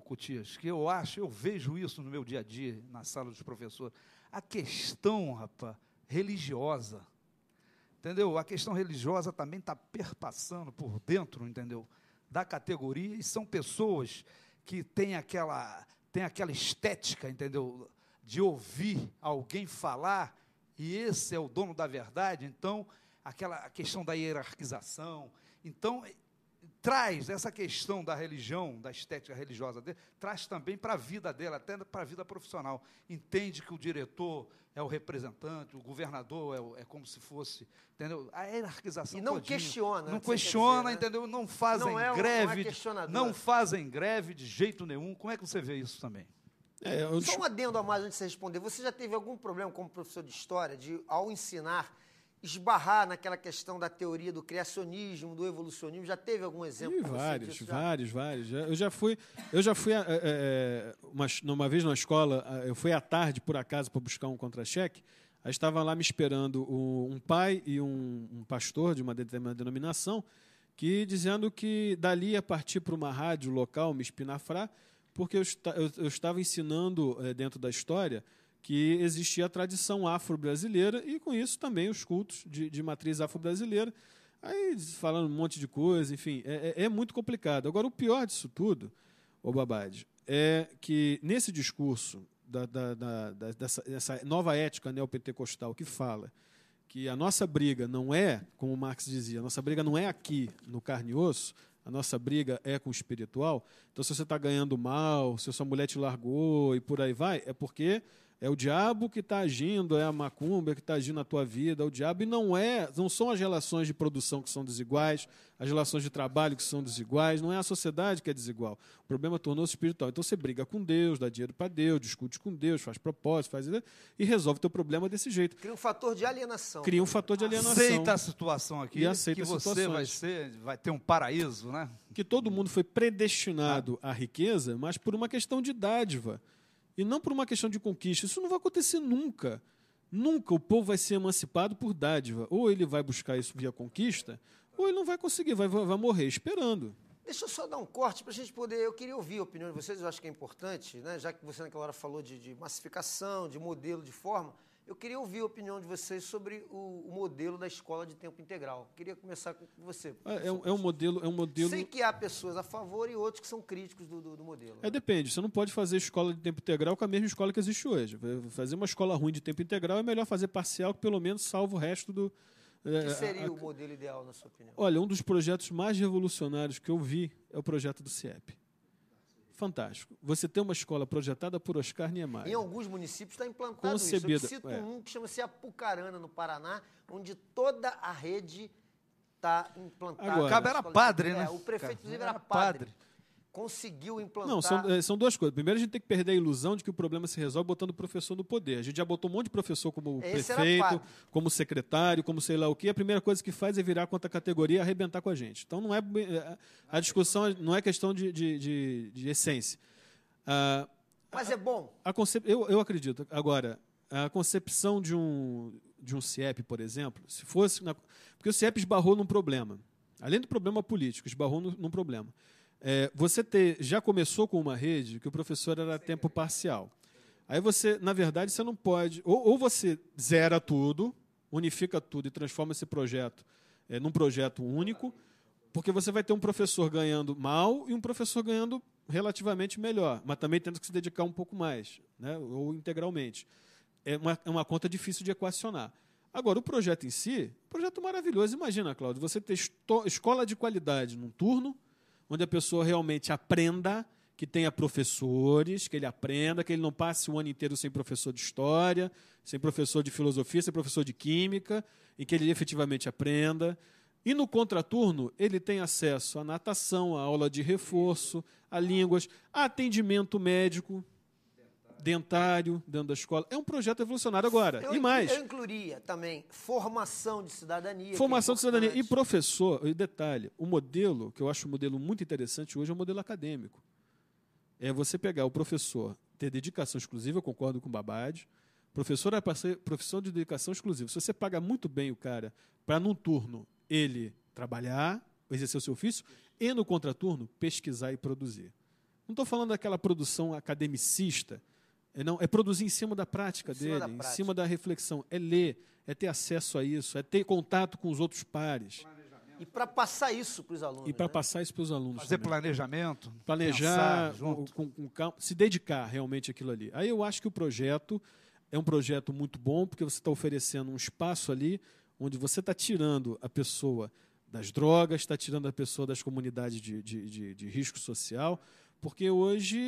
Cutias, que eu vejo isso no meu dia a dia, na sala dos professores, a questão, rapaz, religiosa, entendeu? A questão religiosa também está perpassando por dentro, entendeu? Da categoria, e são pessoas que têm aquela estética, entendeu? De ouvir alguém falar, e esse é o dono da verdade, então, a questão da hierarquização, então... traz essa questão da religião, da estética religiosa dele, traz também para a vida dele, até para a vida profissional. Entende que o diretor é o representante, o governador é como se fosse, entendeu? A hierarquização. E não todinha, questiona. Não questiona, dizer, entendeu? Não fazem greve. Não fazem greve de jeito nenhum. Como é que você vê isso também? Só um adendo a mais antes de você responder. Você já teve algum problema como professor de história, ao ensinar, esbarrar naquela questão da teoria do criacionismo, do evolucionismo? Já teve algum exemplo? Vários. Eu já fui uma vez na escola, eu fui à tarde, por acaso, para buscar um contra-cheque, aí estava lá me esperando um pai e um pastor de uma determinada denominação, que dizendo que dali ia partir para uma rádio local, me espinafrar, porque eu estava ensinando dentro da história que existia a tradição afro-brasileira e, com isso, também os cultos de matriz afro-brasileira. Aí, falando um monte de coisa, enfim, é muito complicado. Agora, o pior disso tudo, Babad, é que, nesse discurso dessa nova ética neopentecostal que fala que a nossa briga não é, como Marx dizia, a nossa briga não é aqui, no carne e osso, a nossa briga é com o espiritual. Então, se você está ganhando mal, se a sua mulher te largou e por aí vai, é porque... é o diabo que está agindo, é a macumba que está agindo na tua vida, é o diabo, e não são as relações de produção que são desiguais, as relações de trabalho que são desiguais, não é a sociedade que é desigual. O problema tornou-se espiritual. Então você briga com Deus, dá dinheiro para Deus, discute com Deus, faz propósito, e resolve o teu problema desse jeito. Cria um fator de alienação. Aceita a situação aqui, que você vai ter um paraíso, né? Que todo mundo foi predestinado à riqueza, mas por uma questão de dádiva. E não por uma questão de conquista. Isso não vai acontecer nunca. Nunca o povo vai ser emancipado por dádiva. Ou ele vai buscar isso via conquista, ou ele não vai conseguir, vai morrer esperando. Deixa eu só dar um corte para a gente poder... Eu queria ouvir a opinião de vocês, eu acho que é importante, né? Já que você naquela hora falou de massificação, de modelo, de forma, Eu queria ouvir a opinião de vocês sobre o modelo da escola de tempo integral. Queria começar com você. É um modelo... Sei que há pessoas a favor e outros que são críticos do modelo. Depende. Você não pode fazer escola de tempo integral com a mesma escola que existe hoje. Fazer uma escola ruim de tempo integral é melhor fazer parcial, que pelo menos salva o resto do... O que seria o modelo ideal, na sua opinião? Olha, um dos projetos mais revolucionários que eu vi é o projeto do CIEP. Fantástico. Você tem uma escola projetada por Oscar Niemeyer. Em alguns municípios está implantado concebida, isso. Eu cito um que chama-se Apucarana, no Paraná, onde toda a rede está implantada. Agora, o cabo era padre, né? O prefeito, inclusive, era padre. Conseguiu implantar... Não, são duas coisas. Primeiro, a gente tem que perder a ilusão de que o problema se resolve botando o professor no poder. A gente já botou um monte de professor como prefeito, como secretário, como sei lá o quê. A primeira coisa que faz é virar contra a categoria e arrebentar com a gente. Então, não é a discussão não é questão de essência. Mas é bom. Eu acredito. Agora, a concepção de um CIEP, por exemplo, se fosse... Porque o CIEP esbarrou num problema. Além do problema político, esbarrou num problema. Você já começou com uma rede que o professor era a tempo parcial. Aí você, na verdade, você não pode... Ou você zera tudo, unifica tudo e transforma esse projeto num projeto único, porque você vai ter um professor ganhando mal e um professor ganhando relativamente melhor, mas também tendo que se dedicar um pouco mais, né? Ou integralmente. É uma conta difícil de equacionar. Agora, o projeto em si, projeto maravilhoso. Imagina, Cláudio, você ter escola de qualidade num turno, onde a pessoa realmente aprenda, que tenha professores, que ele aprenda, que ele não passe o ano inteiro sem professor de história, sem professor de filosofia, sem professor de química, e que ele efetivamente aprenda. E no contraturno, ele tem acesso à natação, à aula de reforço, a línguas, a atendimento médico, dentário dentro da escola. É um projeto evolucionário agora. E mais. Eu incluiria também formação de cidadania. Formação de cidadania. E professor, e detalhe, o modelo, que eu acho um modelo muito interessante hoje, é o modelo acadêmico. É você pegar o professor, ter dedicação exclusiva, eu concordo com o Babad. Professor é para ser profissão de dedicação exclusiva. Se você paga muito bem o cara para, num turno, ele trabalhar, exercer o seu ofício, e no contraturno, pesquisar e produzir. Não estou falando daquela produção academicista. É produzir em cima da prática dele, em cima da reflexão. É ler, é ter acesso a isso, é ter contato com os outros pares. E para passar isso para os alunos. E para passar isso para os alunos. Fazer também. Planejamento. Planejar, com calma, se dedicar realmente àquilo ali. Aí eu acho que o projeto é um projeto muito bom, porque você está oferecendo um espaço ali onde você está tirando a pessoa das drogas, está tirando a pessoa das comunidades de risco social. Porque hoje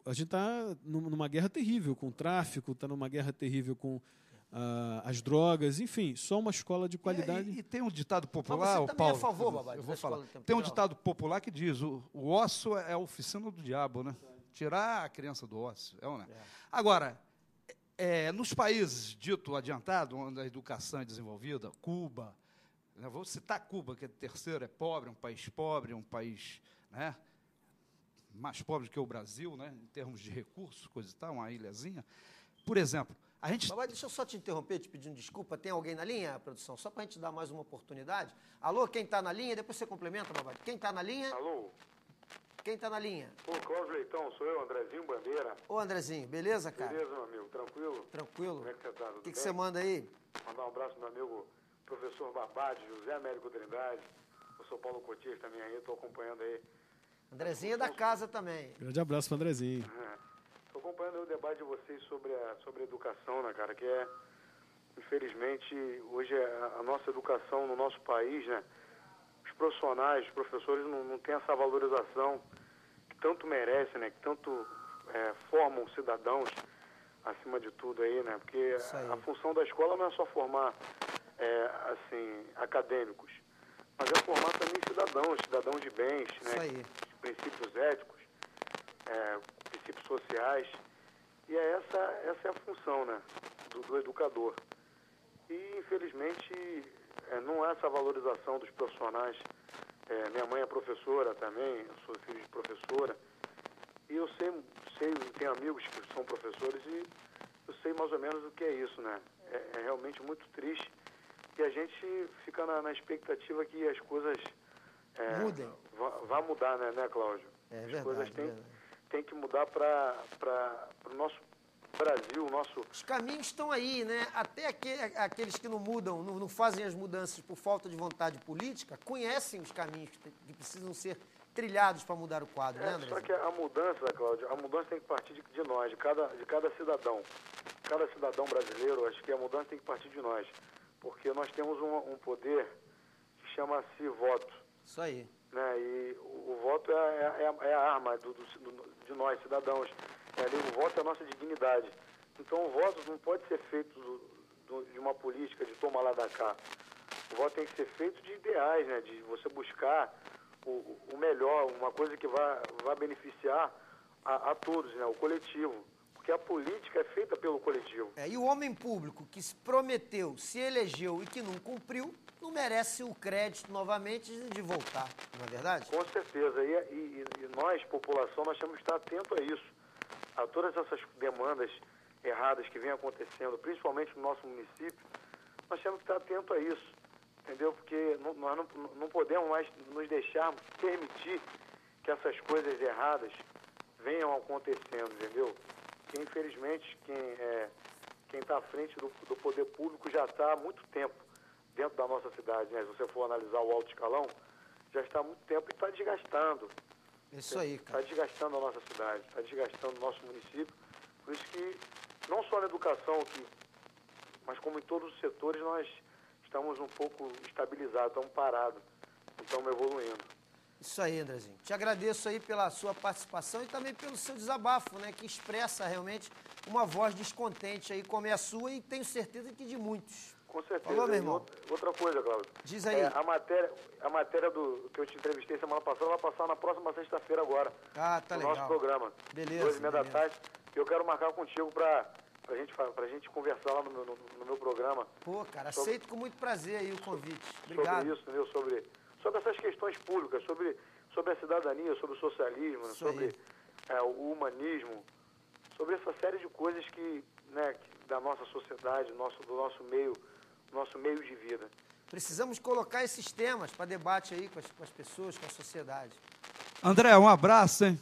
a gente está numa guerra terrível com o tráfico, está numa guerra terrível com as drogas, enfim, só uma escola de qualidade. E tem um ditado popular, você Paulo, é a favor, Babad, eu vou falar. Tem um ditado popular que diz: o ócio é a oficina do diabo, né? Tirar a criança do ócio, né? Agora, nos países dito adiantado, onde a educação é desenvolvida, Cuba, né? Vou citar Cuba, que é terceiro, é pobre, um país, né? Mais pobre que o Brasil, né, em termos de recursos, coisa e tal, uma ilhazinha. Por exemplo, a gente... Babad, deixa eu só te interromper, te pedindo desculpa. Tem alguém na linha, produção? Só para a gente dar mais uma oportunidade. Alô, quem está na linha? Depois você complementa, Babad. Quem está na linha? Alô? Quem está na linha? Ô, Cláudio Leitão, sou eu, Andrezinho Bandeira. Ô, Andrezinho, beleza, cara? Beleza, meu amigo, tranquilo? Tranquilo. Como é que você está? O que você manda aí? Mandar um abraço pro meu amigo professor Babad, José Américo Trindade. Eu sou Paulo Cotias também aí, estou acompanhando aí. Andrezinho é da casa também. Grande abraço para o Andrezinho. Estou acompanhando o debate de vocês sobre a educação, né, cara? Que infelizmente, hoje a nossa educação no nosso país, né? Os profissionais, os professores não têm essa valorização que tanto merecem, né? Que tanto formam cidadãos acima de tudo aí, né? Porque a função da escola não é só formar, acadêmicos, mas é formar também cidadãos de bens, né? Isso aí. Princípios éticos, princípios sociais. E essa é a função, né, do educador. E, infelizmente, não há essa valorização dos profissionais. Minha mãe é professora também, eu sou filho de professora. E eu sei, tenho amigos que são professores e eu sei mais ou menos o que é isso, né? É realmente muito triste. E a gente fica na expectativa que as coisas mudem. Vai mudar, né, Cláudio? É as verdade. Coisas têm que mudar para o nosso Brasil, o nosso... Os caminhos estão aí, né? Até aqueles que não mudam, não fazem as mudanças por falta de vontade política, conhecem os caminhos que precisam ser trilhados para mudar o quadro, né, André? Só que a mudança, Cláudio, a mudança tem que partir de nós, de cada cidadão. Cada cidadão brasileiro, acho que a mudança tem que partir de nós. Porque nós temos um poder que chama-se voto. Isso aí. Né? E o voto é a arma de nós, cidadãos. O voto é a nossa dignidade. Então o voto não pode ser feito de uma política de toma lá da cá. O voto tem que ser feito de ideais, né? De você buscar o melhor, uma coisa que vai beneficiar a todos, né? O coletivo. Porque a política é feita pelo coletivo. E o homem público que se prometeu, se elegeu e que não cumpriu, não merece o crédito novamente de voltar, não é verdade? Com certeza. E nós, população, nós temos que estar atentos a isso. A todas essas demandas erradas que vêm acontecendo, principalmente no nosso município, nós temos que estar atentos a isso, entendeu? Porque nós não podemos mais nos deixar permitir que essas coisas erradas venham acontecendo, entendeu? Porque, infelizmente, quem está à frente do poder público já está há muito tempo dentro da nossa cidade, né? Se você for analisar o alto escalão, já está há muito tempo e está desgastando. Isso aí, cara. Está desgastando a nossa cidade, está desgastando o nosso município. Por isso que, não só na educação, mas como em todos os setores, nós estamos um pouco estabilizados, estamos parados, estamos evoluindo. Isso aí, Andrezinho. Te agradeço aí pela sua participação e também pelo seu desabafo, né? Que expressa realmente uma voz descontente aí, como é a sua, e tenho certeza que de muitos. Com certeza. Falou, meu irmão? Outra coisa, Cláudio. Diz aí. A matéria que eu te entrevistei semana passada vai passar na próxima sexta-feira agora. Ah, tá legal. No nosso programa. Beleza. 2h30 da tarde. Eu quero marcar contigo pra gente conversar lá no meu programa. Pô, cara, aceito com muito prazer aí o convite. Obrigado. Sobre isso, entendeu? Sobre essas questões públicas, sobre a cidadania, sobre o socialismo, sobre o humanismo, sobre essa série de coisas que da nossa sociedade, do nosso meio de vida. Precisamos colocar esses temas para debate aí com as pessoas, com a sociedade. André, um abraço, hein?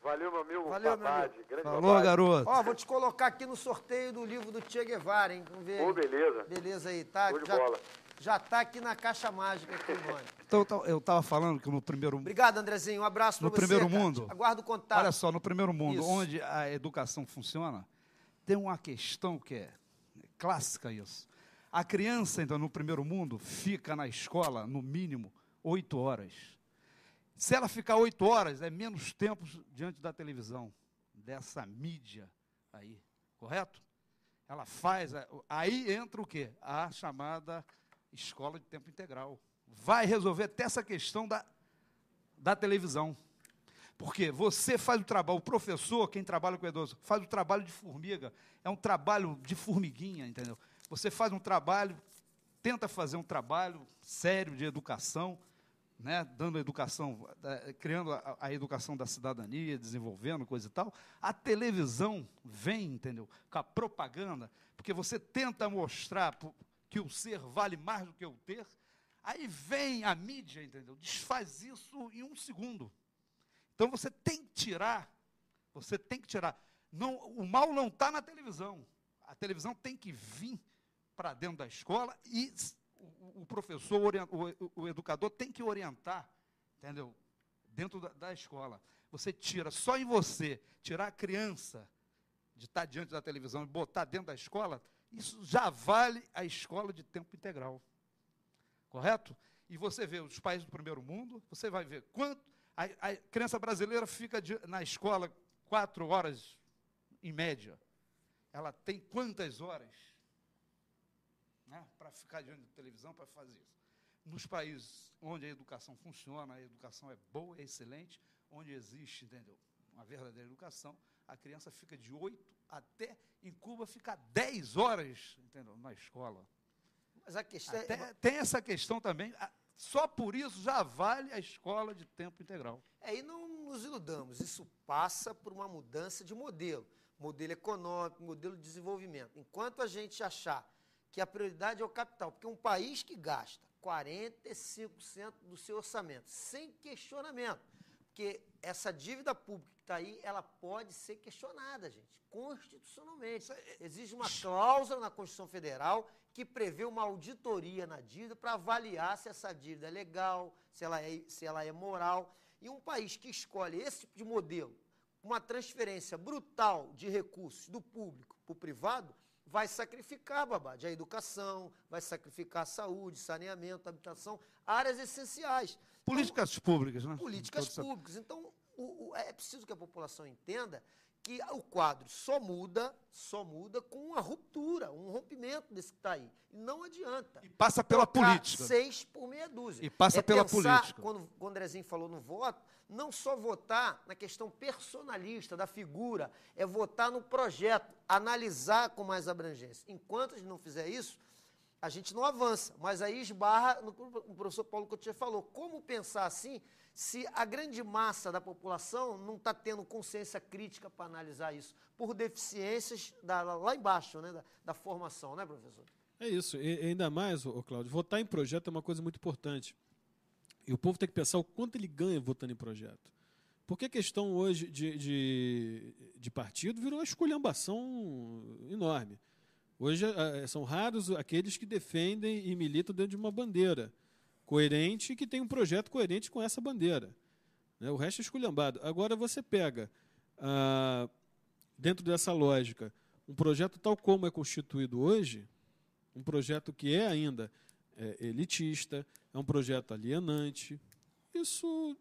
Valeu, meu amigo. Valeu, meu amigo. Grande Falou, Babade. garoto. Ó, vou te colocar aqui no sorteio do livro do Che Guevara, hein? Vamos ver. Pô, beleza. Beleza aí, tá? Show de bola. Já tá aqui na caixa mágica aqui, mano. Então, eu estava falando que no primeiro mundo. Obrigado, Andrezinho. Um abraço para No você. primeiro cara. mundo. Aguardo o contato. Olha só, no primeiro mundo, Isso. onde a educação funciona, tem uma questão que é clássica isso. A criança, então, no primeiro mundo, fica na escola, no mínimo, 8 horas. Se ela ficar 8 horas, é menos tempo diante da televisão, dessa mídia aí, correto? Ela faz, aí entra o quê? A chamada escola de tempo integral. Vai resolver até essa questão da televisão. Porque você faz o trabalho, o professor, quem trabalha com idoso, faz o trabalho de formiga, é um trabalho de formiguinha, entendeu? Você faz um trabalho, tenta fazer um trabalho sério de educação, né, dando educação, criando a educação da cidadania, desenvolvendo coisa e tal. A televisão vem, entendeu, com a propaganda, porque você tenta mostrar que o ser vale mais do que o ter, aí vem a mídia, entendeu, desfaz isso em 1 segundo. Então você tem que tirar, não, o mal não está na televisão, a televisão tem que vir para dentro da escola e o professor, o educador tem que orientar, entendeu? Dentro da escola. Você tira, só em você, tirar a criança de estar diante da televisão e botar dentro da escola, isso já vale a escola de tempo integral. Correto? E você vê os países do primeiro mundo, você vai ver quanto a criança brasileira fica na escola 4 horas, em média. Ela tem quantas horas? Né, para ficar diante da televisão, para fazer isso. Nos países onde a educação funciona, a educação é boa, é excelente, onde existe, entendeu, uma verdadeira educação, a criança fica de 8 até, em Cuba, fica 10 horas, entendeu, na escola. Mas a questão tem essa questão também, só por isso já vale a escola de tempo integral. E não nos iludamos, isso passa por uma mudança de modelo econômico, modelo de desenvolvimento. Enquanto a gente achar que a prioridade é o capital, porque um país que gasta 45% do seu orçamento, sem questionamento, Porque essa dívida pública que está aí, ela pode ser questionada, gente, constitucionalmente. Existe uma cláusula na Constituição Federal que prevê uma auditoria na dívida para avaliar se essa dívida é legal, se ela é moral. E um país que escolhe esse tipo de modelo, uma transferência brutal de recursos do público para o privado, vai sacrificar, Babad, a educação, vai sacrificar a saúde, saneamento, habitação, áreas essenciais. Políticas públicas, né? Políticas públicas. Então, é preciso que a população entenda que o quadro só muda com uma ruptura, um rompimento desse que está aí. E não adianta. E passa pela política. 6 por meia dúzia. E passa pela pensar, política. Quando o Andrezinho falou no voto, não só votar na questão personalista da figura, é votar no projeto, analisar com mais abrangência. Enquanto a gente não fizer isso, a gente não avança. Mas aí esbarra no que o professor Paulo Cotier falou. Como pensar assim se a grande massa da população não está tendo consciência crítica para analisar isso, por deficiências lá embaixo, né, da formação, né, professor? É isso. E ainda mais, Cláudio, votar em projeto é uma coisa muito importante. E o povo tem que pensar o quanto ele ganha votando em projeto. Porque a questão hoje de partido virou uma esculhambação enorme. Hoje são raros aqueles que defendem e militam dentro de uma bandeira coerente, que tem um projeto coerente com essa bandeira. Né? O resto é esculhambado. Agora você pega, dentro dessa lógica, um projeto tal como é constituído hoje, um projeto que é ainda elitista, é um projeto alienante. Isso,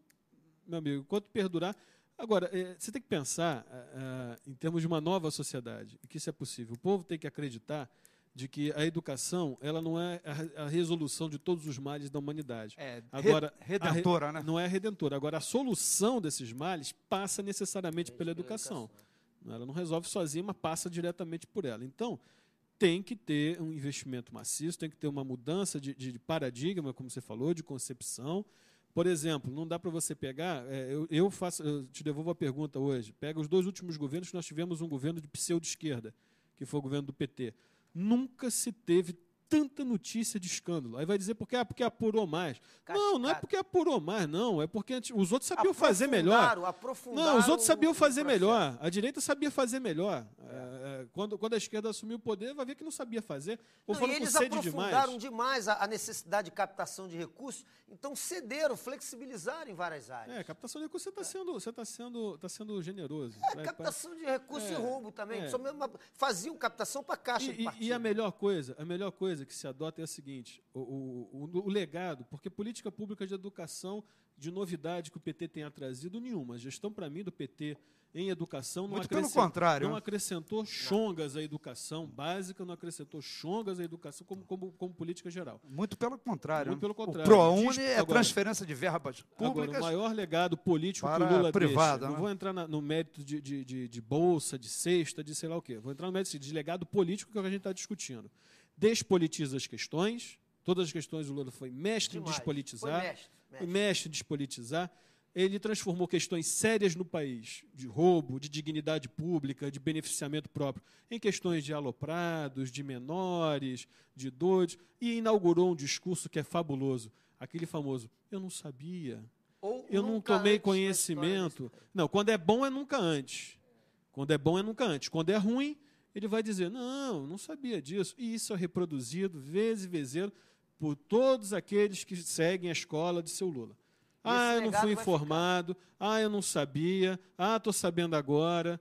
meu amigo, enquanto perdurar... Agora, você tem que pensar em termos de uma nova sociedade, e que isso é possível. O povo tem que acreditar de que a educação ela não é a resolução de todos os males da humanidade. Agora, redentora, né? Não é redentora. Agora, a solução desses males passa necessariamente pela educação. Ela não resolve sozinha, mas passa diretamente por ela. Então, tem que ter um investimento maciço, tem que ter uma mudança de paradigma, como você falou, de concepção. Por exemplo, não dá para você pegar... eu te devolvo a pergunta hoje. Pega os 2 últimos governos, que nós tivemos um governo de pseudo-esquerda, que foi o governo do PT. Nunca se teve tanta notícia de escândalo. Aí vai dizer porque apurou mais. Não é porque apurou mais, não. É porque os outros sabiam fazer melhor. Não, os outros sabiam fazer melhor. A direita sabia fazer melhor. Quando a esquerda assumiu o poder, vai ver que não sabia fazer. Ou foram com sede demais. Eles aprofundaram demais a necessidade de captação de recursos, então cederam, flexibilizaram em várias áreas. Captação de recursos, você está sendo generoso. Captação de recursos e roubo também. Só mesmo faziam captação para caixa de partido. E a melhor coisa que se adota é a seguinte, o legado, porque política pública de educação, de novidade que o PT tenha trazido, nenhuma. A gestão, para mim, do PT em educação muito pelo contrário, não acrescentou chongas à educação básica, não acrescentou chongas à educação como política geral. Muito pelo contrário. Muito pelo contrário. O ProUni é transferência de verbas públicas. Agora, o maior legado político que o Lula privada, deixa. Não vou entrar no mérito de bolsa, de cesta, de sei lá o quê. Vou entrar no mérito de legado político, que é o que a gente está discutindo. Despolitiza as questões. Todas as questões o Lula foi mestre em despolitizar. Foi mestre em despolitizar. Ele transformou questões sérias no país, de roubo, de dignidade pública, de beneficiamento próprio, em questões de aloprados, de menores, de idosos, e inaugurou um discurso que é fabuloso, aquele famoso, eu não sabia, eu não tomei conhecimento. Não, quando é bom é nunca antes. Quando é bom é nunca antes. Quando é ruim, ele vai dizer, não sabia disso. E isso é reproduzido, vezes e vezes, por todos aqueles que seguem a escola de seu Lula. Eu não fui informado, eu não sabia, estou sabendo agora,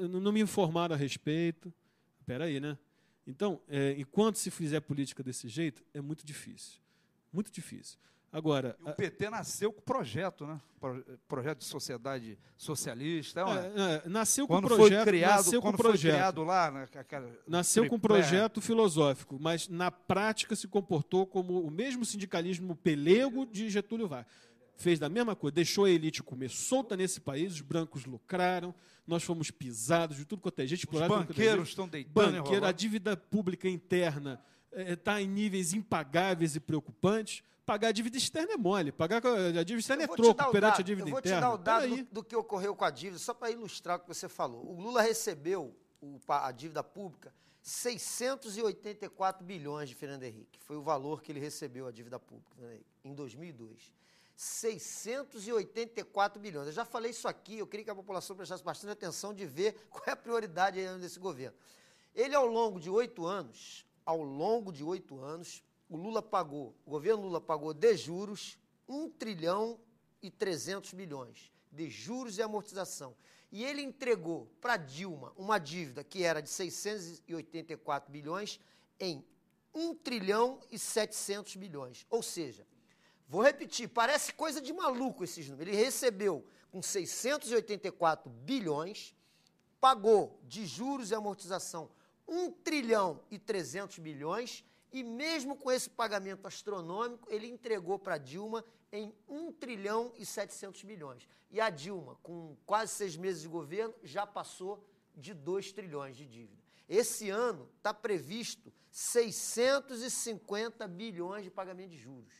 não me informaram a respeito. Espera aí, né? Então, enquanto se fizer política desse jeito, é muito difícil. Muito difícil. Agora, o PT nasceu com projeto, né? Projeto de sociedade socialista. Nasceu com projeto. Foi criado lá, nasceu com um projeto filosófico, mas na prática se comportou como o mesmo sindicalismo pelego de Getúlio Vargas. Fez da mesma coisa, deixou a elite comer solta nesse país, os brancos lucraram, nós fomos pisados de tudo quanto é gente. Os banqueiros estão deitando. A dívida pública interna está em níveis impagáveis e preocupantes. Pagar a dívida externa é mole. Pagar a dívida externa é troco perante a dívida interna. Eu vou te dar o dado do que ocorreu com a dívida, só para ilustrar o que você falou. O Lula recebeu a dívida pública 684 bilhões de Fernando Henrique. Foi o valor que ele recebeu a dívida pública em 2002. 684 bilhões. Eu já falei isso aqui, eu queria que a população prestasse bastante atenção de ver qual é a prioridade aí desse governo. Ele, ao longo de 8 anos, o governo Lula pagou de juros 1 trilhão e 300 bilhões, de juros e amortização. E ele entregou para Dilma uma dívida que era de 684 bilhões em 1 trilhão e 700 bilhões. Ou seja, vou repetir, parece coisa de maluco esses números. Ele recebeu com 684 bilhões, pagou de juros e amortização 1 trilhão e 300 bilhões, e mesmo com esse pagamento astronômico, ele entregou para Dilma em 1 trilhão e 700 bilhões. E a Dilma, com quase 6 meses de governo, já passou de 2 trilhões de dívida. Esse ano está previsto 650 bilhões de pagamento de juros,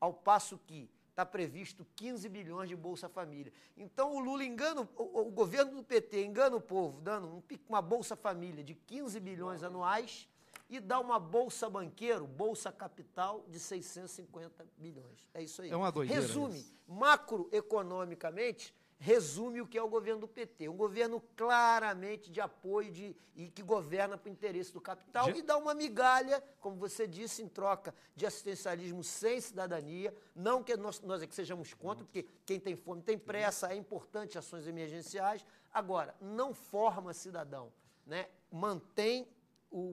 ao passo que está previsto 15 bilhões de Bolsa Família. Então o Lula engana, o governo do PT engana o povo, dando uma Bolsa Família de 15 bilhões anuais e dá uma Bolsa Banqueiro, Bolsa Capital, de 650 bilhões. É isso aí. É uma doideira. Resume, macroeconomicamente, resume o que é o governo do PT. Um governo claramente de apoio e que governa para o interesse do capital e dá uma migalha, como você disse, em troca de assistencialismo sem cidadania. Não que nós aqui sejamos contra, porque quem tem fome tem pressa, é importante ações emergenciais. Agora, não forma cidadão, né? Mantém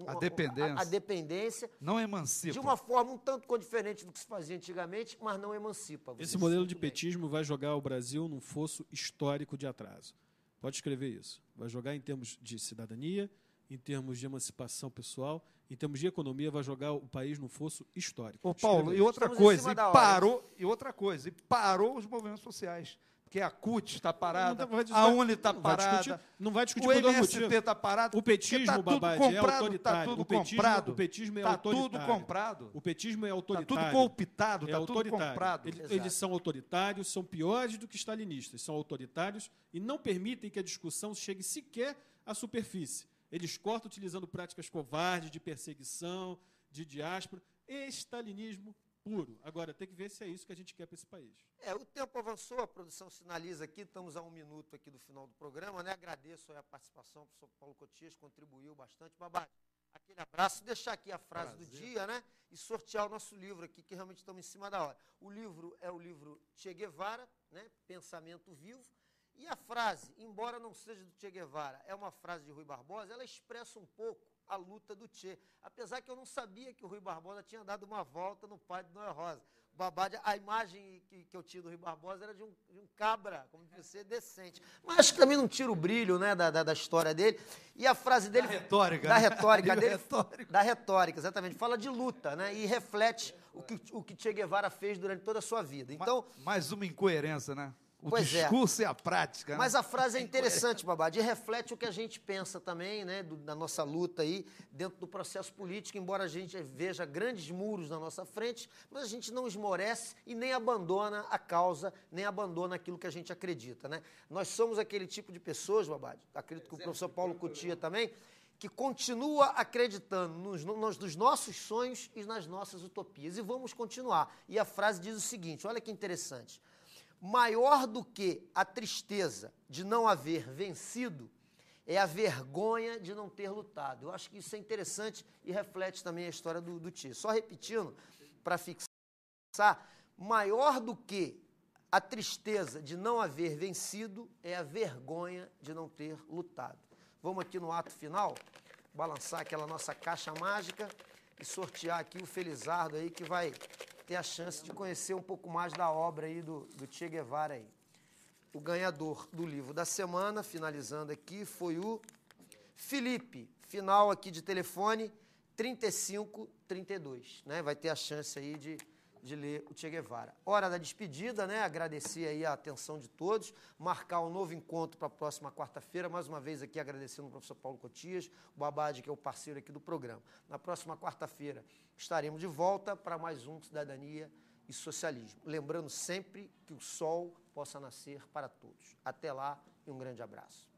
a dependência, não emancipa. De uma forma um tanto quanto diferente do que se fazia antigamente, mas não emancipa. Esse modelo de petismo vai jogar o Brasil num fosso histórico de atraso. Pode escrever isso. Vai jogar em termos de cidadania, em termos de emancipação pessoal, em termos de economia, vai jogar o país num fosso histórico. Ô, Paulo, e outra coisa, parou os movimentos sociais. Porque a CUT está parada, a UNE está parada, não vai discutir o MST está parado. O petismo, Babade, é autoritário. Está tudo comprado. O petismo é Está autoritário. tudo comprado. O petismo é autoritário. Está tudo cooptado, está tudo comprado. Eles são autoritários, são piores do que stalinistas. São autoritários e não permitem que a discussão chegue sequer à superfície. Eles cortam utilizando práticas covardes de perseguição, de diáspora. Stalinismo puro. Agora, tem que ver se é isso que a gente quer para esse país. O tempo avançou, a produção sinaliza aqui, estamos a 1 minuto aqui do final do programa, né? Agradeço a participação do professor Paulo Cotias, contribuiu bastante. Babade, aquele abraço, deixar aqui a frase do dia, né? E sortear o nosso livro aqui, que realmente estamos em cima da hora. O livro é o livro Che Guevara, né? Pensamento Vivo. E a frase, embora não seja do Che Guevara, é uma frase de Rui Barbosa, ela expressa um pouco a luta do Che. Apesar que eu não sabia que o Rui Barbosa tinha dado uma volta no Padre Noel Rosa. O Babade, a imagem que eu tinha do Rui Barbosa era de um cabra, como devia ser, decente. Mas acho que também não tira o brilho, né, da história dele. E a frase dele... Da retórica, exatamente. Fala de luta, né, e reflete o que Che Guevara fez durante toda a sua vida. Então, mais uma incoerência, né? O discurso e a prática. Né? Mas a frase é interessante, Babade, e reflete o que a gente pensa também, né, da nossa luta aí, dentro do processo político, embora a gente veja grandes muros na nossa frente, mas a gente não esmorece e nem abandona a causa, nem abandona aquilo que a gente acredita, né? Nós somos aquele tipo de pessoas, Babade, acredito que o professor Paulo Cotia também, que continua acreditando nos nossos sonhos e nas nossas utopias, e vamos continuar. E a frase diz o seguinte, olha que interessante: maior do que a tristeza de não haver vencido é a vergonha de não ter lutado. Eu acho que isso é interessante e reflete também a história do Che. Só repetindo, para fixar, maior do que a tristeza de não haver vencido é a vergonha de não ter lutado. Vamos aqui no ato final, balançar aquela nossa caixa mágica e sortear aqui o Felizardo aí, que vai ter a chance de conhecer um pouco mais da obra aí do Che Guevara aí. O ganhador do livro da semana, finalizando aqui, foi o Felipe, final aqui de telefone 3532, né? Vai ter a chance aí de ler o Che Guevara. Hora da despedida, né? Agradecer aí a atenção de todos, marcar um novo encontro para a próxima quarta-feira, mais uma vez aqui agradecendo o professor Paulo Cotias, o Babade, que é o parceiro aqui do programa. Na próxima quarta-feira estaremos de volta para mais um Cidadania e Socialismo. Lembrando sempre que o sol possa nascer para todos. Até lá e um grande abraço.